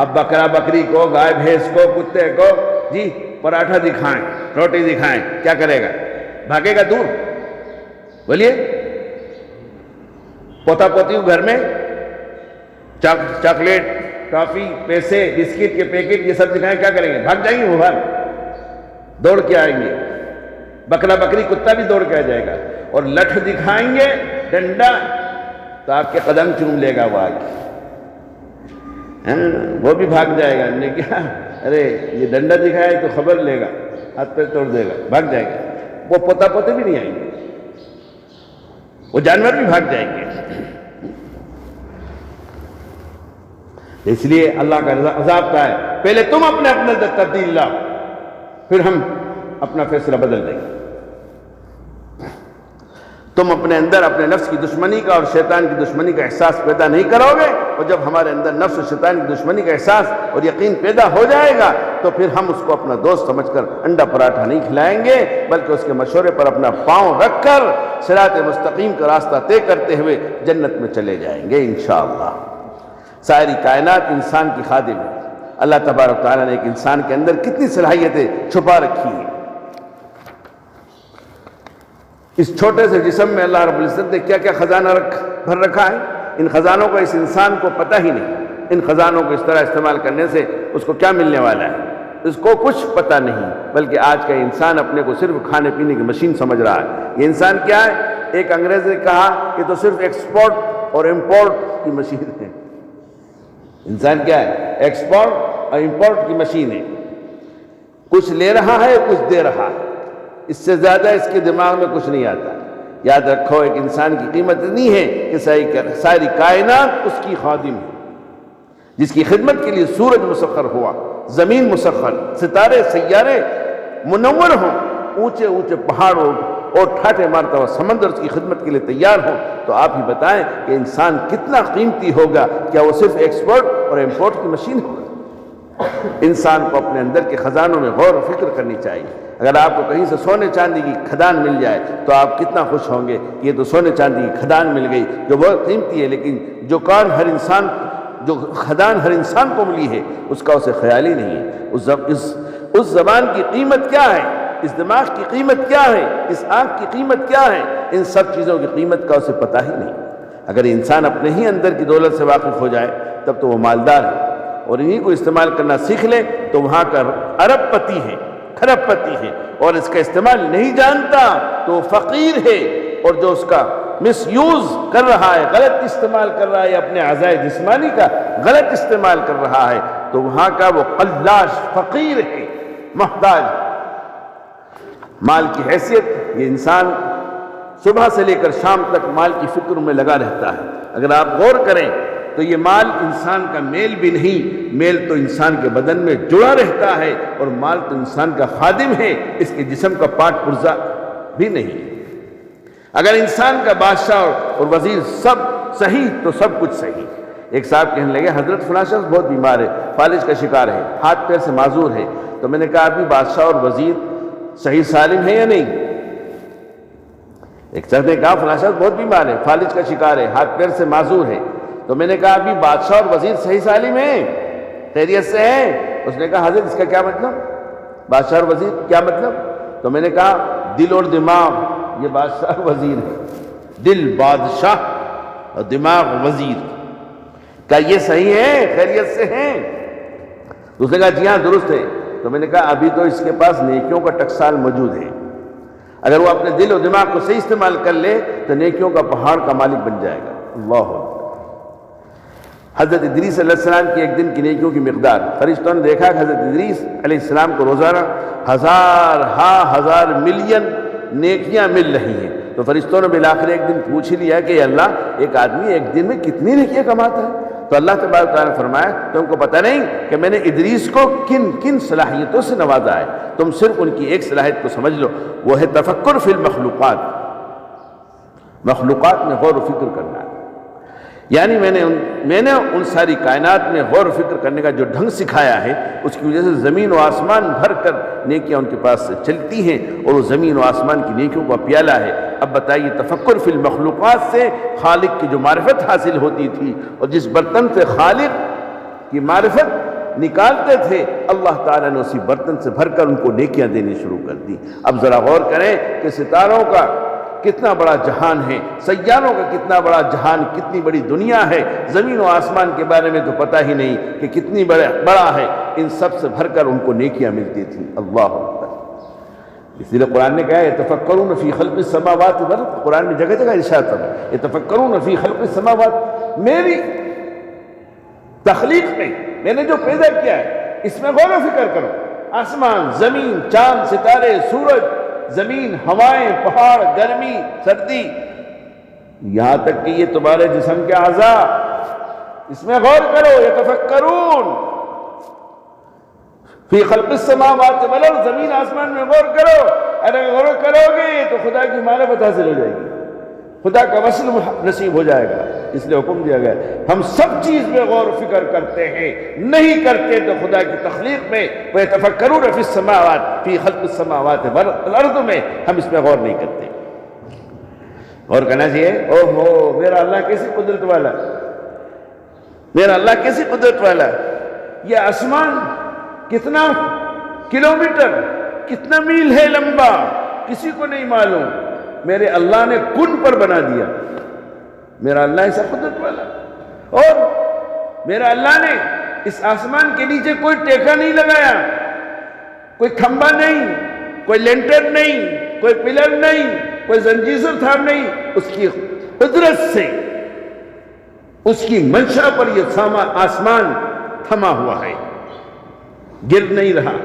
اب بکرا بکری کو، گائے بھینس کو، کتے کو جی پراٹھا دکھائیں، روٹی دکھائیں، کیا کرے گا؟ بھاگے گا دور؟ بولیے۔ پوتا پوتی گھر میں چاکلیٹ، ٹافی، پیسے، بسکٹ کے پیکٹ یہ سب دکھائیں، کیا کریں گے؟ بھاگ جائیں گے، وہ بھاگ دوڑ کے آئیں گے۔ بکرا بکری کتا بھی دوڑ کے آ جائے گا، اور لٹھ دکھائیں گے، ڈنڈا، تو آپ کے قدم چوم لے گا وہ آگے، وہ بھی بھاگ جائے گا۔ نے کیا ارے یہ ڈنڈا دکھائے تو خبر لے گا، ہاتھ پہ توڑ دے گا، بھاگ جائے گا۔ وہ پوتا پوتے بھی نہیں آئیں گے، وہ جانور بھی بھاگ جائیں گے۔ اس لیے اللہ کا عذاب کا ہے پہلے تم اپنے اندر تبدیل لاؤ، پھر ہم اپنا فیصلہ بدل دیں گے۔ تم اپنے اندر اپنے نفس کی دشمنی کا اور شیطان کی دشمنی کا احساس پیدا نہیں کرو گے، اور جب ہمارے اندر نفس و شیطان کی دشمنی کا احساس اور یقین پیدا ہو جائے گا تو پھر ہم اس کو اپنا دوست سمجھ کر انڈا پراٹھا نہیں کھلائیں گے، بلکہ اس کے مشورے پر اپنا پاؤں رکھ کر صراط مستقیم کا راستہ طے کرتے ہوئے جنت میں چلے جائیں گے انشاءاللہ۔ ساری کائنات انسان کی خادم ہے۔ اللہ تبارک و تعالیٰ نے ایک انسان کے اندر کتنی صلاحیتیں چھپا رکھی ہیں۔ اس چھوٹے سے جسم میں اللہ رب العزت نے کیا کیا خزانہ بھر رکھا ہے، ان خزانوں کا اس انسان کو پتہ ہی نہیں۔ ان خزانوں کو اس طرح استعمال کرنے سے اس کو کیا ملنے والا ہے اس کو کچھ پتہ نہیں، بلکہ آج کا انسان اپنے کو صرف کھانے پینے کی مشین سمجھ رہا ہے۔ یہ انسان کیا ہے؟ ایک انگریز نے کہا کہ تو صرف ایکسپورٹ اور امپورٹ کی مشین ہے۔ انسان کیا ہے؟ ایکسپورٹ اور امپورٹ کی مشین ہے، کچھ لے رہا ہے کچھ دے رہا ہے، اس سے زیادہ اس کے دماغ میں کچھ نہیں آتا۔ یاد رکھو ایک انسان کی قیمت اتنی ہے کہ ساری کائنات اس کی خادم ہے، جس کی خدمت کے لیے سورج مسخر ہوا، زمین مسخر، ستارے سیارے منور ہوں، اونچے اونچے پہاڑوں اور ٹھاٹھے مارتا ہوا سمندر اس کی خدمت کے لیے تیار ہوں، تو آپ ہی بتائیں کہ انسان کتنا قیمتی ہوگا؟ کیا وہ صرف ایکسپورٹ اور امپورٹ کی مشین ہوگا؟ انسان کو اپنے اندر کے خزانوں میں غور و فکر کرنی چاہیے۔ اگر آپ کو کہیں سے سونے چاندی کی کھدان مل جائے تو آپ کتنا خوش ہوں گے کہ یہ تو سونے چاندی کی کھدان مل گئی جو بہت قیمتی ہے، لیکن جو کھدان ہر انسان کو ملی ہے اس کا اسے خیال ہی نہیں ہے۔ اس زبان کی قیمت کیا ہے، اس دماغ کی قیمت کیا ہے، اس آنکھ کی قیمت کیا ہے، ان سب چیزوں کی قیمت کا اسے پتہ ہی نہیں۔ اگر انسان اپنے ہی اندر کی دولت سے واقف ہو جائے تب تو وہ مالدار ہے، اور انہی کو استعمال کرنا سیکھ لے تو وہاں کا ارب پتی ہے، کھرب پتی ہے، اور اس کا استعمال نہیں جانتا تو وہ فقیر ہے، اور جو اس کا مس یوز کر رہا ہے، غلط استعمال کر رہا ہے، اپنے اعضائے جسمانی کا غلط استعمال کر رہا ہے، تو وہاں کا وہ قلاش فقیر ہے، محتاج۔ مال کی حیثیت، یہ انسان صبح سے لے کر شام تک مال کی فکر میں لگا رہتا ہے۔ اگر آپ غور کریں تو یہ مال انسان کا میل بھی نہیں، میل تو انسان کے بدن میں جڑا رہتا ہے، اور مال تو انسان کا خادم ہے، اس کے جسم کا پارٹ پرزا بھی نہیں۔ اگر انسان کا بادشاہ اور وزیر سب صحیح تو سب کچھ صحیح۔ ایک صاحب کہنے لگے حضرت فلاں شخص بہت بیمار ہے، فالج کا شکار ہے، ہاتھ پیر سے معذور ہے، تو میں نے کہا ابھی بادشاہ اور وزیر صحیح سالم ہے یا نہیں؟ ایک شخص نے کہا فلاں شخص بہت بیمار ہے، فالج کا شکار ہے، ہاتھ پیر سے معذور ہے، تو میں نے کہا ابھی بادشاہ اور وزیر صحیح سالم ہیں، خیریت سے ہیں؟ اس نے کہا حضرت اس کا کیا مطلب؟ بادشاہ اور وزیر کیا مطلب؟ تو میں نے کہا دل اور دماغ یہ بادشاہ اور وزیر ہے، دل بادشاہ اور دماغ وزیر. کیا یہ صحیح ہے؟ خیریت سے ہیں؟ تو اس نے کہا جی ہاں درست ہے. تو میں نے کہا ابھی تو اس کے پاس نیکیوں کا ٹکسال موجود ہے. اگر وہ اپنے دل اور دماغ کو صحیح استعمال کر لے تو نیکیوں کا پہاڑ کا مالک بن جائے گا. اللہ اکبر. حضرت ادریس علیہ السلام کی ایک دن کی نیکیوں کی مقدار، فرشتوں نے دیکھا کہ حضرت ادریس علیہ السلام کو روزانہ ہزار ملین نیکیاں مل رہی ہیں. تو فرشتوں نے بالآخر ایک دن پوچھ لیا کہ اے اللہ ایک آدمی ایک دن میں کتنی نیکیاں کماتا ہے؟ تو اللہ تبارک و تعالیٰ نے فرمایا تم کو پتہ نہیں کہ میں نے ادریس کو کن کن صلاحیتوں سے نوازا ہے؟ تم صرف ان کی ایک صلاحیت کو سمجھ لو، وہ ہے تفکر فی المخلوقات. مخلوقات میں غور و فکر کرنا ہے. یعنی میں نے ان ساری کائنات میں غور و فکر کرنے کا جو ڈھنگ سکھایا ہے اس کی وجہ سے زمین و آسمان بھر کر نیکیاں ان کے پاس سے چلتی ہیں اور وہ زمین و آسمان کی نیکیوں کا پیالہ ہے. اب بتائیے تفکر فی المخلوقات سے خالق کی جو معرفت حاصل ہوتی تھی اور جس برتن سے خالق کی معرفت نکالتے تھے اللہ تعالیٰ نے اسی برتن سے بھر کر ان کو نیکیاں دینی شروع کر دی. اب ذرا غور کریں کہ ستاروں کا کتنا بڑا جہان ہے، سیاروں کا کتنا بڑا جہان، کتنی بڑی دنیا ہے. زمین و آسمان کے بارے میں تو پتہ ہی نہیں کہ کتنی بڑا ہے. ان سب سے بھر کر ان کو نیکیاں ملتی تھیں. اللہ اکبر. اس لیے قرآن نے کہا یتفکرون فی خلق السماوات والارض. قرآن میں جگہ جگہ ارشاد ہے یتفکرون فی خلق السماوات. میری تخلیق میں نے جو پیدا کیا ہے اس میں غور و فکر کرو. آسمان، زمین، چاند، ستارے، سورج، زمین، ہوائیں، پہاڑ، گرمی، سردی، یہاں تک کہ یہ تمہارے جسم کے اعضاء، اس میں غور کرو. یتفکرون فی خلق السماوات والارض. زمین آسمان میں غور کرو. اگر غور کرو گے تو خدا کی معرفت حاصل ہو جائے گی، خدا کا وصل نصیب ہو جائے گا. اس لیے حکم دیا گیا ہم سب چیز میں غور و فکر کرتے ہیں، نہیں کرتے تو خدا کی تخلیق میں وَيَتَفَكَّرُونَ فِي السَّمَاوَاتِ فِي خَلْقِ السَّمَاوَاتِ وَالْأَرْضِ میں ہم اس میں غور نہیں کرتے. غور کرنا چاہیے. اوہو میرا اللہ کیسی قدرت والا، میرا اللہ کیسی قدرت والا. یہ آسمان کتنا کلومیٹر، کتنا میل ہے لمبا، کسی کو نہیں معلوم. میرے اللہ نے کن پر بنا دیا. میرا اللہ ایسا قدرت والا. اور میرا اللہ نے اس آسمان کے نیچے کوئی ٹیکا نہیں لگایا، کوئی کھمبا نہیں، کوئی لینٹر نہیں، کوئی پلر نہیں، کوئی زنجیر تھام نہیں. اس کی قدرت سے، اس کی منشا پر یہ آسمان تھما ہوا ہے، گر نہیں رہا.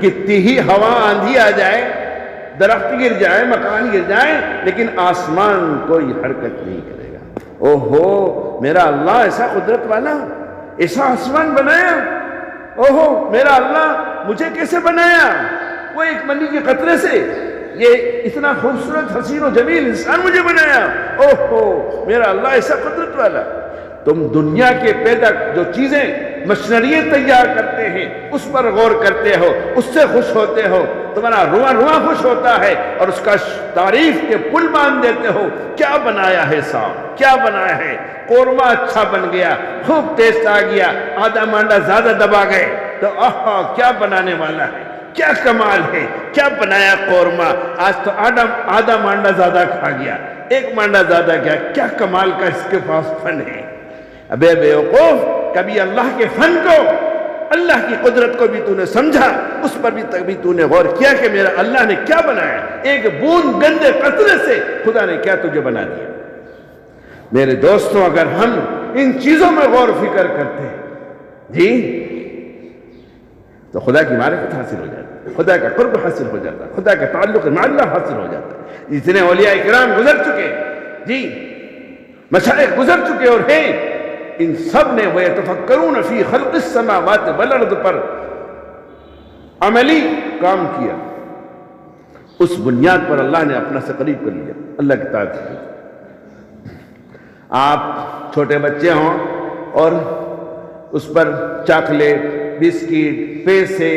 کتنی ہی ہوا آندھی آ جائے، درخت گر جائے، مکان گر جائے، لیکن آسمان کوئی حرکت نہیں کرے گا. اوہو میرا اللہ ایسا قدرت والا، ایسا آسمان بنایا. اوہو میرا اللہ مجھے کیسے بنایا؟ وہ ایک منی کے قطرے سے یہ اتنا خوبصورت حسین و جمیل انسان مجھے بنایا. اوہو میرا اللہ ایسا قدرت والا. تم دنیا کے پیدا جو چیزیں مشنریاں تیار کرتے ہیں اس پر غور کرتے ہو، اس سے خوش ہوتے ہو، تمہارا رواں خوش ہوتا ہے اور اس کا تعریف کے پل باندھ دیتے ہو. کیا بنایا ہے صاحب، کیا بنایا ہے. قورمہ اچھا بن گیا، خوب ٹیسٹ آ گیا، آدھا مانڈا زیادہ دبا گئے تو آہا کیا بنانے والا ہے، کیا کمال ہے، کیا بنایا قورمہ. آج تو آدھا مانڈا زیادہ کھا گیا، ایک مانڈا زیادہ گیا. کیا کمال کا اس کے پاس فن ہے. ابے بیوقوف، کبھی اللہ کے فن کو، اللہ کی قدرت کو بھی تو نے سمجھا، اس پر بھی کبھی تو نے غور کیا کہ میرا اللہ نے کیا بنایا. ایک بوند گندے قطرے سے خدا نے کیا تجھے بنا دیا. میرے دوستوں اگر ہم ان چیزوں میں غور و فکر کرتے ہیں جی تو خدا کی معرفت حاصل ہو جاتی ہے، خدا کا قرب حاصل ہو جاتا ہے، خدا کا تعلق مع اللہ حاصل ہو جاتا ہے. جتنے اولیاء کرام گزر چکے جی، مشائخ گزر چکے اور ہیں، ان سب نے وَيَتَفَكَّرُونَ فِي خَلْقِ السَّمَاوَاتِ وَالْأَرْضِ پر عملی کام کیا. اس بنیاد پر اللہ نے اپنا سے قریب کر لیا. اللہ کی تعریف کی. آپ چھوٹے بچے ہوں اور اس پر چاکلیٹ، بسکٹ، پیسے،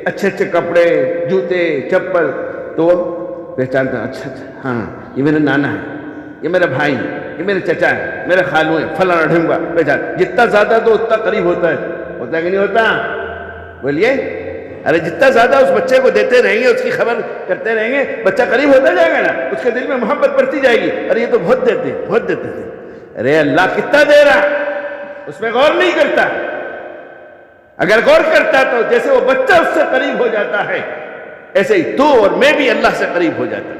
اچھے اچھے کپڑے، جوتے، چپل، تو وہ پہچانتے ہیں اچھا ہاں یہ میرا نانا ہے، یہ میرا بھائی ہے، یہ میرے چچا ہے، میرے خالو ہیں، فلانا ڈھنگا. پہچان جتنا زیادہ تو اتنا قریب ہوتا ہے کہ نہیں ہوتا؟ بولیے ارے جتنا زیادہ اس بچے کو دیتے رہیں گے، اس کی خبر کرتے رہیں گے، بچہ قریب ہوتا جائے گا نا، اس کے دل میں محبت بڑھتی جائے گی، ارے یہ تو بہت دیتے تھے، ارے اللہ کتنا دے رہا، اس میں غور نہیں کرتا۔ اگر غور کرتا تو جیسے وہ بچہ اس سے قریب ہو جاتا ہے، ایسے ہی تو اور میں بھی اللہ سے قریب ہو جاتا ہے۔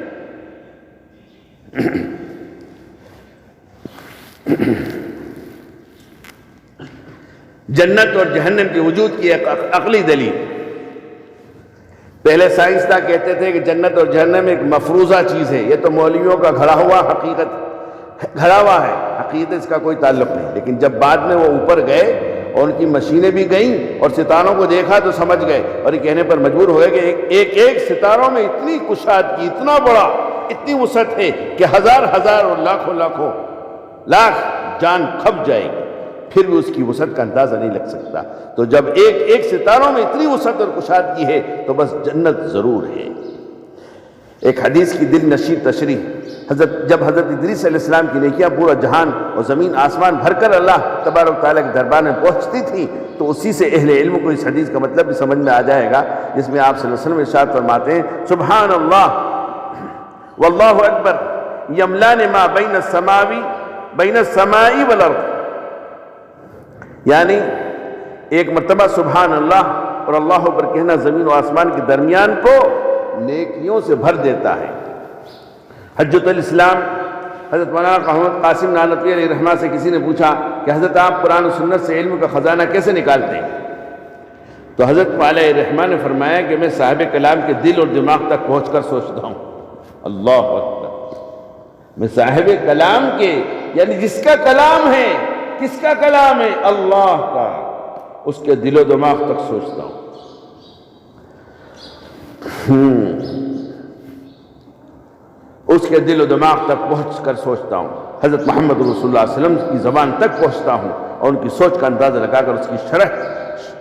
جنت اور جہنم کے وجود کی ایک عقلی دلیل۔ پہلے سائنسداں کہتے تھے کہ جنت اور جہنم ایک مفروضہ چیز ہے، یہ تو مولویوں کا گھڑا ہوا ہے، حقیقت اس کا کوئی تعلق نہیں۔ لیکن جب بعد میں وہ اوپر گئے اور ان کی مشینیں بھی گئیں اور ستاروں کو دیکھا تو سمجھ گئے، اور یہ کہنے پر مجبور ہو گئے کہ ایک ستاروں میں اتنی کشادگی، اتنا بڑا، اتنی وسعت ہے کہ ہزار اور لاکھ جان کھپ جائے گی، پھر بھی اس کی وسعت کا اندازہ نہیں لگ سکتا۔ تو جب ایک ستاروں میں اتنی وسعت اور کشادگی ہے تو بس جنت ضرور ہے۔ ایک حدیث کی دل نشیر تشریح، جب حضرت ادریس علیہ السلام کی نیکیاں پورا جہان اور زمین آسمان بھر کر اللہ تبارک و تعالیٰ کے دربار میں پہنچتی تھیں، تو اسی سے اہل علم کو اس حدیث کا مطلب بھی سمجھ میں آ جائے گا، جس میں آپ صلی اللہ علیہ وسلم ارشاد فرماتے ہیں، سبحان اللہ واللہ اکبر یملان ما بین السماء والارض، یعنی ایک مرتبہ سبحان اللہ اور اللہ اکبر کہنا زمین و آسمان کے درمیان کو نیکیوں سے بھر دیتا ہے۔ حجۃ الاسلام حضرت مولانا محمد قاسم نانوتوی علیہ رحمہ سے کسی نے پوچھا کہ حضرت آپ قرآن و سنت سے علم کا خزانہ کیسے نکالتے ہیں؟ تو حضرت علیہ رحمہ نے فرمایا کہ میں صاحب کلام کے دل اور دماغ تک پہنچ کر سوچتا ہوں۔ اللہ اکبر، میں صاحب کلام کے، یعنی جس کا کلام ہے، کس کا کلام ہے؟ اللہ کا، اس کے دل و دماغ تک سوچتا ہوں۔ اس کے دل و دماغ تک پہنچ کر سوچتا ہوں، حضرت محمد رسول اللہ صلی اللہ علیہ وسلم کی زبان تک پہنچتا ہوں اور ان کی سوچ کا اندازہ لگا کر اس کی شرح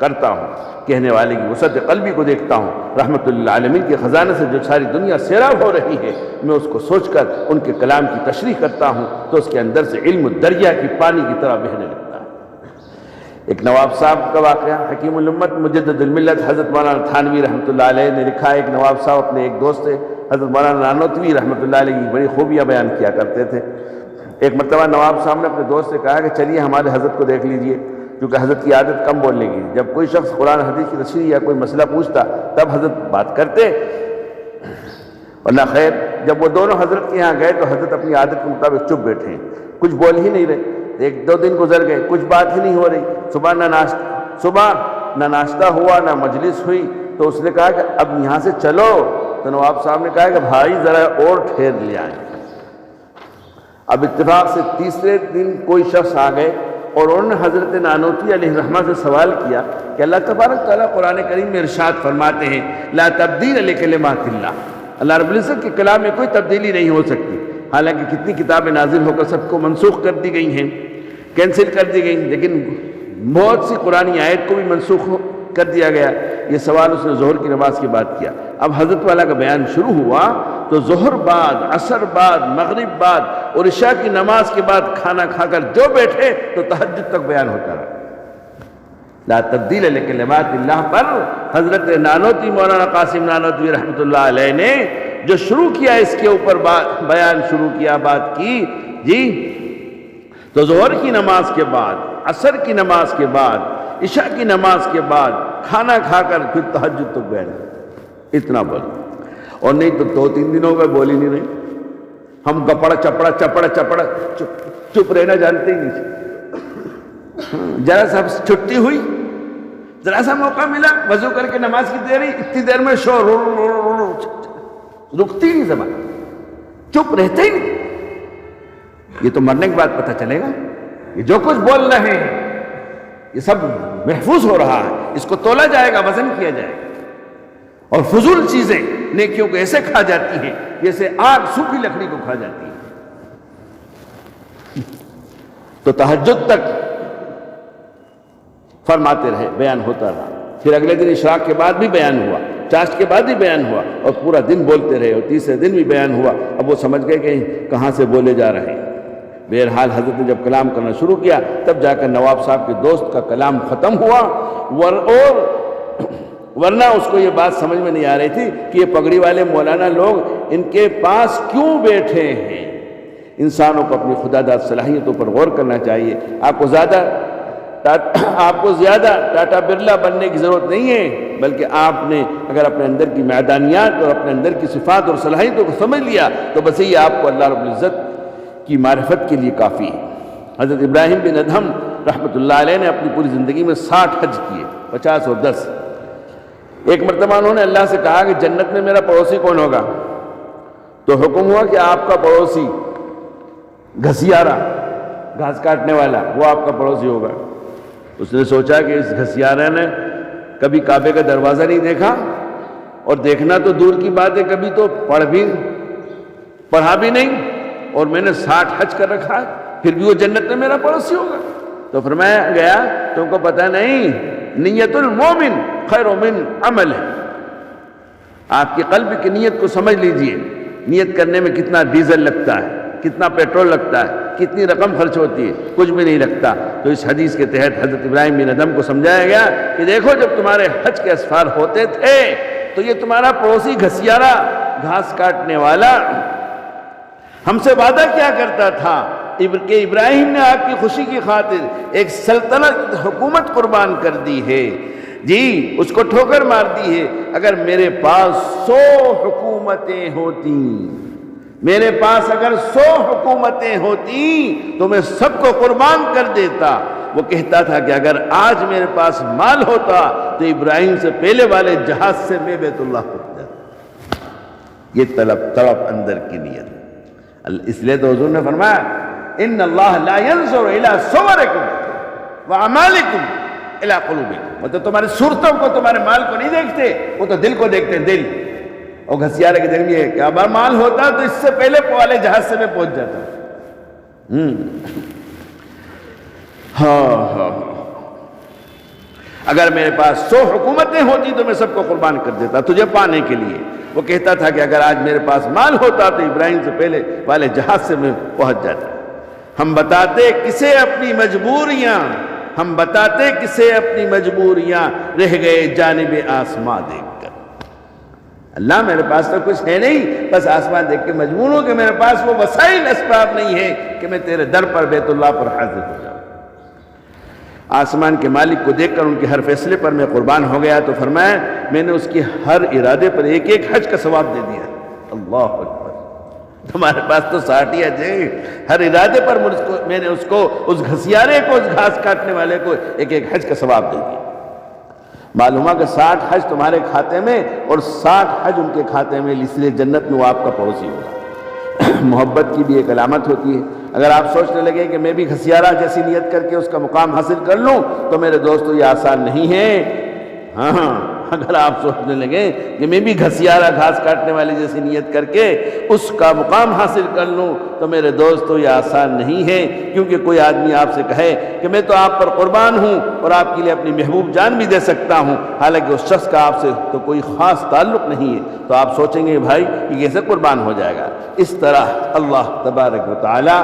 کرتا ہوں، کہنے والے کی وسعت قلبی کو دیکھتا ہوں۔ رحمت للعالمین کے خزانے سے جو ساری دنیا سیراب ہو رہی ہے، میں اس کو سوچ کر ان کے کلام کی تشریح کرتا ہوں تو اس کے اندر سے علم دریا کی پانی کی طرح بہنے لگتا ہے۔ ایک نواب صاحب کا واقعہ، حکیم الامت مجدد الملت حضرت مولانا تھانوی رحمۃ اللہ علیہ نے لکھا ہے، ایک نواب صاحب اپنے ایک دوست سے حضرت مولانا نانوتوی رحمۃ اللہ علیہ کی بڑی خوبیاں بیان کیا کرتے تھے۔ ایک مرتبہ نواب صاحب نے اپنے دوست سے کہا کہ چلیے ہمارے حضرت کو دیکھ لیجئے، کیونکہ حضرت کی عادت کم بولنے کی، جب کوئی شخص قرآن حدیث کی تشریح یا کوئی مسئلہ پوچھتا تب حضرت بات کرتے، ورنہ خیر جب وہ دونوں حضرت کے یہاں گئے تو حضرت اپنی عادت کے مطابق چپ بیٹھے ہیں، کچھ بول ہی نہیں رہے۔ ایک دو دن گزر گئے، کچھ بات ہی نہیں ہو رہی، صبح نہ ناشتہ ہوا نہ مجلس ہوئی، تو اس نے کہا کہ اب یہاں سے چلو، تو نواب صاحب نے کہا کہ بھائی ذرا اور ٹھہر لے آئیں۔ اب اتفاق سے تیسرے دن کوئی شخص آ گئے اور انہوں نے حضرت نانوتوی علیہ الرحمہ سے سوال کیا کہ اللہ تبارک تعالیٰ قرآن کریم میں ارشاد فرماتے ہیں لا تبدیل لکلمات اللہ، اللہ رب العزت کے کلام میں کوئی تبدیلی نہیں ہو سکتی، حالانکہ کتنی کتابیں نازل ہو کر سب کو منسوخ کر دی گئی ہیں، کینسل کر دی گئی، لیکن بہت سی قرآنی آیت کو بھی منسوخ کر دیا گیا۔ یہ سوال اس نے ظہر کی نماز کے بعد کیا۔ اب حضرت والا کا بیان شروع ہوا تو ظہر بعد، عصر بعد، مغرب بعد اور عشاء کی نماز کے بعد کھانا کھا کر جو بیٹھے تو تہجد تک بیان ہوتا رہا۔ لا تبدیل لکلمات اللہ پر حضرت نانوتوی مولانا قاسم نانوتوی رحمۃ اللہ علیہ نے جو شروع کیا، اس کے اوپر بیان شروع کیا، بات کی جی، تو ظہر کی نماز کے بعد، عصر کی نماز کے بعد، عشاء کی نماز کے بعد کھانا کھا کر پھر تہجد تک بیان، اتنا بول، اور نہیں تو 2-3 دنوں میں بول ہی نہیں رہے، ہم گپڑا چپڑا چپ رہنا جانتے ہی نہیں۔ ذرا سا چھٹی ہوئی، ذرا سا موقع ملا، وضو کر کے نماز کی تیاری، اتنی دیر میں شور رکتی نہیں زبان، چپ رہتے ہی نہیں۔ یہ تو مرنے کے بعد پتہ چلے گا، یہ جو کچھ بول رہے ہیں یہ سب محفوظ ہو رہا ہے، اس کو تولا جائے گا، وزن کیا جائے گا، اور فضول چیزیں نیکیوں کو ایسے کھا جاتی ہیں جیسے آگ سوکھی لکڑی کو کھا جاتی ہے۔ تو تہجد تک فرماتے رہے، بیان ہوتا رہا، پھر اگلے دن اشراق کے بعد بھی بیان ہوا، چاشت کے بعد بھی بیان ہوا، اور پورا دن بولتے رہے، اور تیسرے دن بھی بیان ہوا۔ اب وہ سمجھ گئے کہ کہاں سے بولے جا رہے ہیں۔ بہرحال حضرت نے جب کلام کرنا شروع کیا تب جا کر نواب صاحب کے دوست کا کلام ختم ہوا، اور ورنہ اس کو یہ بات سمجھ میں نہیں آ رہی تھی کہ یہ پگڑی والے مولانا لوگ ان کے پاس کیوں بیٹھے ہیں۔ انسانوں کو اپنی خدا داد صلاحیتوں پر غور کرنا چاہیے۔ آپ کو زیادہ ٹاٹا برلا بننے کی ضرورت نہیں ہے، بلکہ آپ نے اگر اپنے اندر کی معدنیات اور اپنے اندر کی صفات اور صلاحیتوں کو سمجھ لیا تو بس یہ آپ کو اللہ رب العزت کی معرفت کے لیے کافی ہے۔ حضرت ابراہیم بن ادہم رحمۃ اللہ علیہ نے اپنی پوری زندگی میں 60 حج کیے، 50 اور 10۔ ایک مرتبہ انہوں نے اللہ سے کہا کہ جنت میں میرا پڑوسی کون ہوگا؟ تو حکم ہوا کہ آپ کا پڑوسی گھسیارا، گھاس کاٹنے والا، وہ آپ کا پڑوسی ہوگا۔ اس نے سوچا کہ اس گھسیارے نے کبھی کعبے کا دروازہ نہیں دیکھا، اور دیکھنا تو دور کی بات ہے، کبھی تو پڑھا بھی نہیں، اور میں نے 60 حج کر رکھا ہے، پھر بھی وہ جنت میں میرا پڑوسی ہوگا۔ تو فرمایا گیا تم کو پتہ نہیں، نیت المومن خیر من عمل ہے۔ آپ کی قلب کی نیت کو سمجھ لیجئے، نیت کرنے میں کتنا ڈیزل لگتا ہے، کتنا پیٹرول لگتا ہے، کتنی رقم خرچ ہوتی ہے، کچھ بھی نہیں لگتا۔ تو اس حدیث کے تحت حضرت ابراہیم بن ادہم کو سمجھایا گیا کہ دیکھو جب تمہارے حج کے اسفار ہوتے تھے تو یہ تمہارا پڑوسی گھسیارا، گھاس کاٹنے والا ہم سے وعدہ کیا کرتا تھا کہ ابراہیم نے آپ کی خوشی کی خاطر ایک سلطنت حکومت قربان کر دی ہے، جی اس کو ٹھوکر مار دی ہے۔ اگر میرے پاس 100 حکومتیں ہوتی، میرے پاس اگر 100 حکومتیں ہوتی تو میں سب کو قربان کر دیتا۔ وہ کہتا تھا کہ اگر آج میرے پاس مال ہوتا تو ابراہیم سے پہلے والے جہاز سے میں بیت اللہ پہنچ جاتا۔ یہ طلب اندر کی نیت۔ اس لیے تو حضور نے فرمایا ان اللہ لا ينظر الى صورکم واعمالکم الى قلوبکم، مطلب تمہاری صورتوں کو، تمہارے مال کو نہیں دیکھتے، وہ تو دل کو دیکھتے ہیں، دل۔ اور گھسیارے کے دل میں یہ کہ اب مال ہوتا تو اس سے پہلے والے جہاز سے میں پہنچ جاتا۔ ہاں اگر میرے پاس 100 حکومتیں ہوتی تو میں سب کو قربان کر دیتا تجھے پانے کے لیے۔ وہ کہتا تھا کہ اگر آج میرے پاس مال ہوتا تو ابراہیم سے پہلے والے جہاز سے میں پہنچ جاتا۔ ہم بتاتے کسے اپنی مجبوریاں، ہم بتاتے کسے اپنی مجبوریاں، رہ گئے جانب آسماں دیکھ کر۔ اللہ میرے پاس تو کچھ ہے نہیں، بس آسمان دیکھ کے مجبور ہوں کہ میرے پاس وہ وسائل اسباب نہیں ہے کہ میں تیرے در پر بیت اللہ پر حاضر ہو جاؤں۔ آسمان کے مالک کو دیکھ کر ان کے ہر فیصلے پر میں قربان ہو گیا، تو فرمایا میں نے اس کے ہر ارادے پر ایک ایک حج کا ثواب دے دیا۔ اللہ اکبر، تمہارے پاس تو 60 حج ہے، ہر ارادے پر میں نے اس کو، اس گھسیارے کو، اس گھاس کاٹنے والے کو ایک ایک حج کا ثواب دے دیا۔ معلوم ہے کہ 60 حج تمہارے کھاتے میں اور 60 حج ان کے کھاتے میں، اس لیے جنت میں وہ آپ کا پڑوسی ہوگا۔ محبت کی بھی ایک علامت ہوتی ہے۔ اگر آپ سوچنے لگے کہ میں بھی گھسیارا جیسی نیت کر کے اس کا مقام حاصل کر لوں تو میرے دوستو یہ آسان نہیں ہے۔ ہاں اگر آپ سوچنے لگے کہ میں بھی گھسیارا، گھاس کاٹنے والے جیسی نیت کر کے اس کا مقام حاصل کر لوں تو میرے دوستو یہ آسان نہیں ہے، کیونکہ کوئی آدمی آپ سے کہے کہ میں تو آپ پر قربان ہوں اور آپ کے لیے اپنی محبوب جان بھی دے سکتا ہوں، حالانکہ اس شخص کا آپ سے تو کوئی خاص تعلق نہیں ہے، تو آپ سوچیں گے بھائی یہ کیسے قربان ہو جائے گا۔ اس طرح اللہ تبارک و تعالی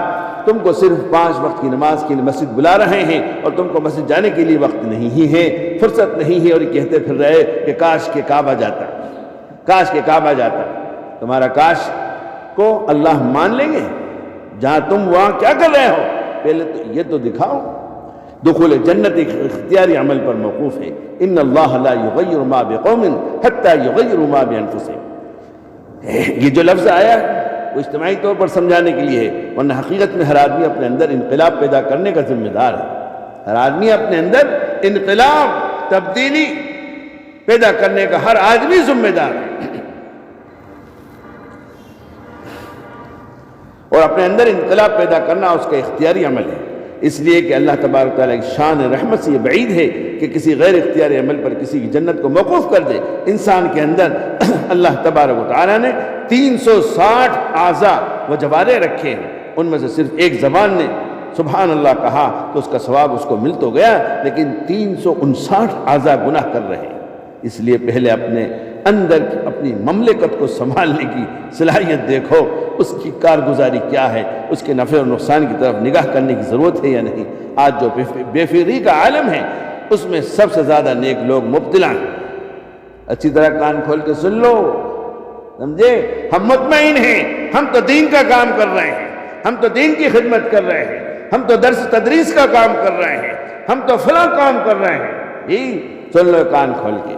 تم کو صرف 5 وقت کی نماز کے لیے مسجد بلا رہے ہیں اور تم کو مسجد جانے کے لیے وقت نہیں ہی ہے، فرصت نہیں ہے، اور یہ کہتے پھر رہے کہ کاش کے کعبہ جاتا، کاش کے کعبہ جاتا۔ تمہارا کاش کو اللہ مان لیں گے؟ جہاں تم وہاں کیا کر رہے ہو پہلے تو یہ تو دکھاؤ۔ دخول جنت ایک اختیاری عمل پر موقوف ہے۔ ان اللہ لا یغیر ما بقوم حتی یغیروا ما بانفسہم۔ یہ جو لفظ آیا وہ اجتماعی طور پر سمجھانے کے لیے ہے، ورنہ حقیقت میں ہر آدمی اپنے اندر انقلاب پیدا کرنے کا ذمہ دار ہے۔ ہر آدمی اپنے اندر انقلاب، تبدیلی پیدا کرنے کا ہر آدمی ذمہ دار ہے، اور اپنے اندر انقلاب پیدا کرنا اس کا اختیاری عمل ہے۔ اس لیے کہ اللہ تبارک تعالیٰ کی شان رحمت سے یہ بعید ہے کہ کسی غیر اختیاری عمل پر کسی کی جنت کو موقوف کر دے۔ انسان کے اندر اللہ تبارک و تعالیٰ نے 360 اعضاء و جوارح رکھے ہیں، ان میں سے صرف ایک زبان نے سبحان اللہ کہا تو اس کا ثواب اس کو مل تو گیا، لیکن 359 اعضاء گناہ کر رہے ہیں۔ اس لیے پہلے اپنے اندر اپنی مملکت کو سنبھالنے کی صلاحیت دیکھو، اس کی کارگزاری کیا ہے، اس کے نفع اور نقصان کی طرف نگاہ کرنے کی ضرورت ہے یا نہیں۔ آج جو بے فکری کا عالم ہے اس میں سب سے زیادہ نیک لوگ مبتلا ہیں، اچھی طرح کان کھول کے سن لو، سمجھے؟ ہم مطمئن ہیں، ہم تو دین کا کام کر رہے ہیں، ہم تو دین کی خدمت کر رہے ہیں، ہم تو درس تدریس کا کام کر رہے ہیں، ہم تو فلاں کام کر رہے ہیں، جی سن لو کان کھول کے۔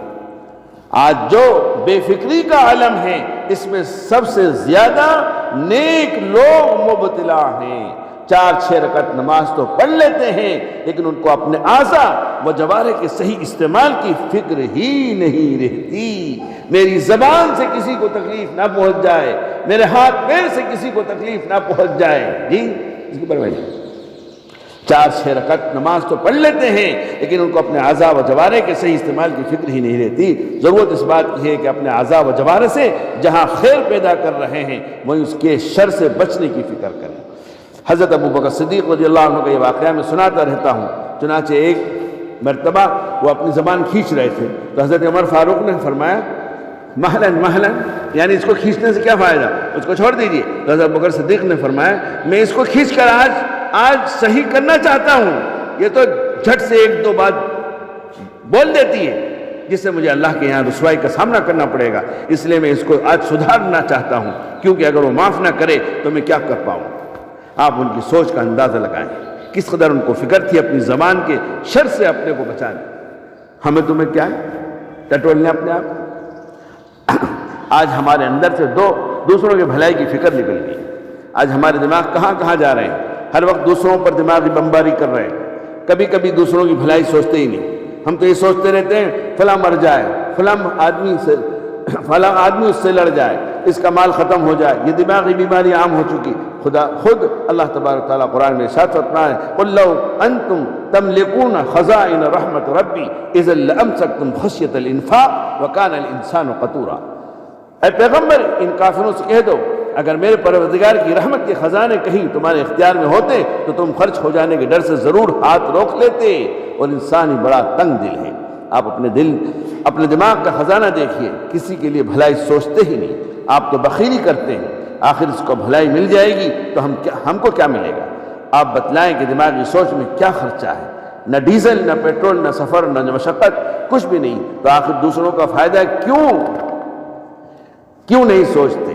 آج جو بے فکری کا عالم ہے اس میں سب سے زیادہ نیک لوگ مبتلا ہیں۔ 4-6 رکعت نماز تو پڑھ لیتے ہیں لیکن ان کو اپنے اعضاء و جوارح کے صحیح استعمال کی فکر ہی نہیں رہتی۔ میری زبان سے کسی کو تکلیف نہ پہنچ جائے، میرے ہاتھ پیر سے کسی کو تکلیف نہ پہنچ جائے، جی اس کی پرواہ نہیں۔ 4-6 رکعت نماز تو پڑھ لیتے ہیں لیکن ان کو اپنے اعضاء و جوارح کے صحیح استعمال کی فکر ہی نہیں رہتی۔ ضرورت اس بات کی ہے کہ اپنے اعضاء و جوارح سے جہاں خیر پیدا کر رہے ہیں وہیں اس کے شر سے بچنے کی فکر کریں۔ حضرت ابو بکر صدیق رضی اللہ عنہ کا یہ واقعہ میں سناتا رہتا ہوں۔ چنانچہ ایک مرتبہ وہ اپنی زبان کھینچ رہے تھے تو حضرت عمر فاروق نے فرمایا مہلاً مہلاً، یعنی اس کو کھینچنے سے کیا فائدہ، اس کو چھوڑ دیجئے۔ تو حضرت ابو بکر صدیق نے فرمایا میں اس کو کھینچ کر آج صحیح کرنا چاہتا ہوں، یہ تو جھٹ سے 1-2 بات بول دیتی ہے جس سے مجھے اللہ کے یہاں رسوائی کا سامنا کرنا پڑے گا، اس لیے میں اس کو آج سدھارنا چاہتا ہوں، کیونکہ اگر وہ معاف نہ کرے تو میں کیا کر پاؤں۔ آپ ان کی سوچ کا اندازہ لگائیں، کس قدر ان کو فکر تھی اپنی زبان کے شر سے اپنے کو بچانے۔ ہمیں تمہیں کیا ہے ٹٹولنے اپنے آپ۔ آج ہمارے اندر سے دوسروں کے بھلائی کی فکر نکل گئی۔ آج ہمارے دماغ کہاں کہاں جا رہے ہیں، ہر وقت دوسروں پر دماغی بمباری کر رہے ہیں، کبھی کبھی دوسروں کی بھلائی سوچتے ہی نہیں۔ ہم تو یہ سوچتے رہتے ہیں فلاں مر جائے، فلاں آدمی اس سے لڑ جائے، اس کا مال ختم ہو جائے، یہ دماغی بیماری عام ہو چکی۔ خود اللہ تبارک تعالیٰ قرآن میں ارشاد فرمایا ہے قُلْ لَوْ أَنْتُمْ تَمْلِكُونَ خَزَائِنَ رَحْمَةِ رَبِّي إِذًا لَأَمْسَكْتُمْ خَشْيَةَ الْإِنفَاقِ وَكَانَ الْإِنسَانُ قَتُورًا۔ اے پیغمبر ان کافروں سے کہہ دو اگر میرے پروردگار کی رحمت کے خزانے کہیں تمہارے اختیار میں ہوتے تو تم خرچ ہو جانے کے ڈر سے ضرور ہاتھ روک لیتے، اور انسان ہی بڑا تنگ دل ہے۔ آپ اپنے دماغ کا خزانہ دیکھیے، کسی کے لیے بھلائی سوچتے ہی نہیں، آپ تو بخیلی کرتے ہیں۔ آخر اس کو بھلائی مل جائے گی تو ہم کو کیا ملے گا؟ آپ بتلائیں کہ دماغی سوچ میں کیا خرچہ ہے؟ نہ ڈیزل، نہ پیٹرول، نہ سفر، نہ مشقت، کچھ بھی نہیں، تو آخر دوسروں کا فائدہ کیوں نہیں سوچتے؟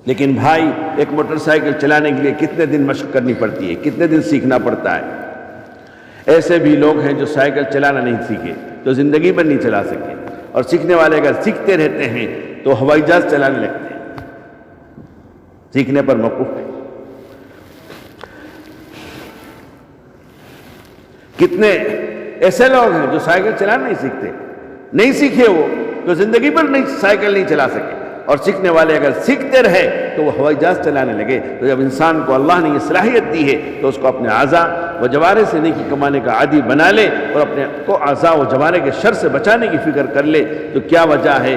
لیکن بھائی ایک موٹر سائیکل چلانے کے لیے کتنے دن مشق کرنی پڑتی ہے، کتنے دن سیکھنا پڑتا ہے۔ ایسے بھی لوگ ہیں جو سائیکل چلانا نہیں سیکھے تو زندگی پر نہیں چلا سکے، اور سیکھنے والے اگر سیکھتے رہتے ہیں تو ہوائی جہاز چلانے لگتے ہیں، سیکھنے پر موقوف ہے۔ کتنے ایسے لوگ ہیں جو سائیکل چلانا نہیں سیکھتے، نہیں سیکھے وہ تو زندگی پر سائیکل نہیں چلا سکے، اور سیکھنے والے اگر سیکھتے رہے تو وہ ہوائی جہاز چلانے لگے۔ تو جب انسان کو اللہ نے یہ صلاحیت دی ہے تو اس کو اپنے اعضاء و جوارح سے نیکی کمانے کا عادی بنا لے، اور اپنے کو اعضاء و جوارح کے شر سے بچانے کی فکر کر لے، تو کیا وجہ ہے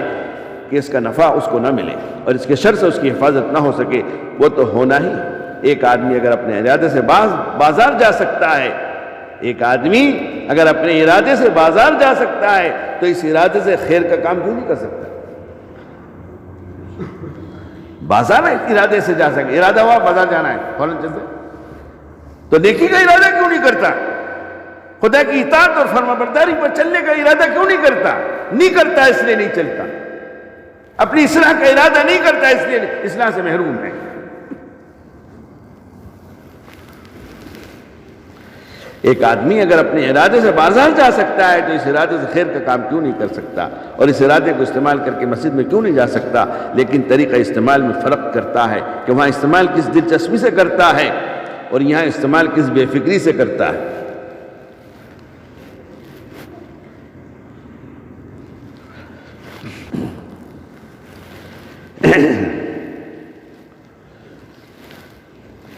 کہ اس کا نفع اس کو نہ ملے اور اس کے شر سے اس کی حفاظت نہ ہو سکے؟ وہ تو ہونا ہی۔ ایک آدمی اگر اپنے ارادے سے بازار جا سکتا ہے، ایک آدمی اگر اپنے ارادے سے بازار جا سکتا ہے تو اس ارادے سے خیر کا کام کیوں نہیں کر سکتا؟ بازار ارادے سے جا سکے، ارادہ ہوا بازار جانا ہے فوراً چلتے، تو نیکی کا ارادہ کیوں نہیں کرتا؟ خدا کی اطاعت اور فرمانبرداری پر چلنے کا ارادہ کیوں نہیں کرتا؟ نہیں کرتا اس لیے نہیں چلتا، اپنی اصلاح کا ارادہ نہیں کرتا اس لیے اصلاح سے محروم ہے۔ ایک آدمی اگر اپنے ارادے سے بازار جا سکتا ہے تو اس ارادے سے خیر کا کام کیوں نہیں کر سکتا، اور اس ارادے کو استعمال کر کے مسجد میں کیوں نہیں جا سکتا؟ لیکن طریقہ استعمال میں فرق کرتا ہے کہ وہاں استعمال کس دلچسپی سے کرتا ہے اور یہاں استعمال کس بے فکری سے کرتا ہے۔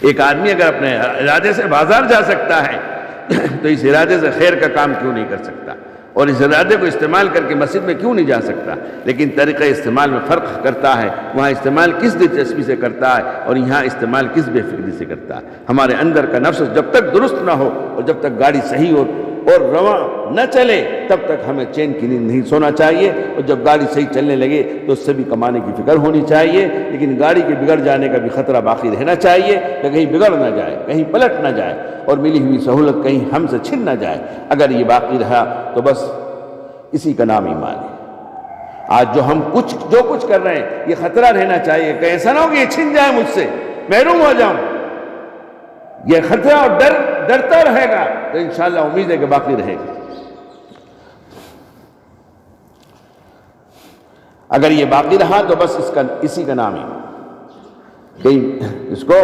ایک آدمی اگر اپنے ارادے سے بازار جا سکتا ہے تو اس ارادے سے خیر کا کام کیوں نہیں کر سکتا، اور اس ارادے کو استعمال کر کے مسجد میں کیوں نہیں جا سکتا؟ لیکن طریقہ استعمال میں فرق کرتا ہے، وہاں استعمال کس دلچسپی سے کرتا ہے اور یہاں استعمال کس بے فکری سے کرتا ہے۔ ہمارے اندر کا نفس جب تک درست نہ ہو اور جب تک گاڑی صحیح ہو اور رواں نہ چلے تب تک ہمیں چین کی نیند نہیں سونا چاہیے، اور جب گاڑی صحیح چلنے لگے تو اس سے بھی کمانے کی فکر ہونی چاہیے، لیکن گاڑی کے بگڑ جانے کا بھی خطرہ باقی رہنا چاہیے کہ کہیں بگڑ نہ جائے، کہیں پلٹ نہ جائے، اور ملی ہوئی سہولت کہیں ہم سے چھن نہ جائے۔ اگر یہ باقی رہا تو بس اسی کا نام ایمان ہے۔ آج جو ہم جو کچھ کر رہے ہیں یہ خطرہ رہنا چاہیے کہ ایسا نہ ہو کہ یہ چھن جائے مجھ سے، محروم ہو جاؤں. یہ خطرہ اور ڈرتا رہے گا تو انشاءاللہ امید ہے کہ باقی رہے گا. اگر یہ باقی رہا تو بس اسی کا نام ہی کہ اس کو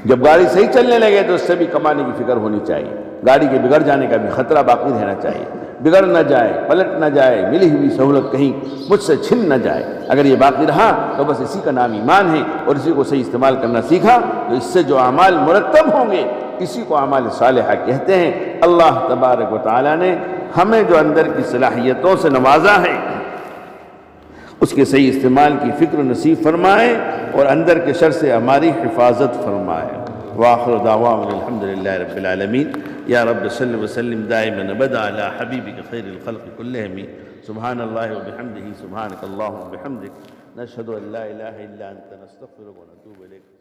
جب گاڑی صحیح چلنے لگے تو اس سے بھی کمانے کی فکر ہونی چاہیے. گاڑی کے بگڑ جانے کا بھی خطرہ باقی رہنا چاہیے، بگڑ نہ جائے، پلٹ نہ جائے، ملی ہوئی سہولت کہیں مجھ سے چھن نہ جائے. اگر یہ باقی رہا تو بس اسی کا نام ایمان ہے، اور اسی کو صحیح استعمال کرنا سیکھا تو اس سے جو اعمال مرتب ہوں گے اسی کو اعمال صالحہ کہتے ہیں. اللہ تبارک و تعالیٰ نے ہمیں جو اندر کی صلاحیتوں سے نوازا ہے اس کے صحیح استعمال کی فکر نصیب فرمائے اور اندر کے شر سے ہماری حفاظت فرمائے. وآخر دعوانا الحمدللہ رب العالمین. یا رب صلی وسلم دائما ابدا علی حبیبک خیر الخلق کلہم. سبحان اللہ وبحمدہ، سبحانک اللہم وبحمدک، نشہد ان لا الہ الا انت، نستغفرک ونتوب الیک.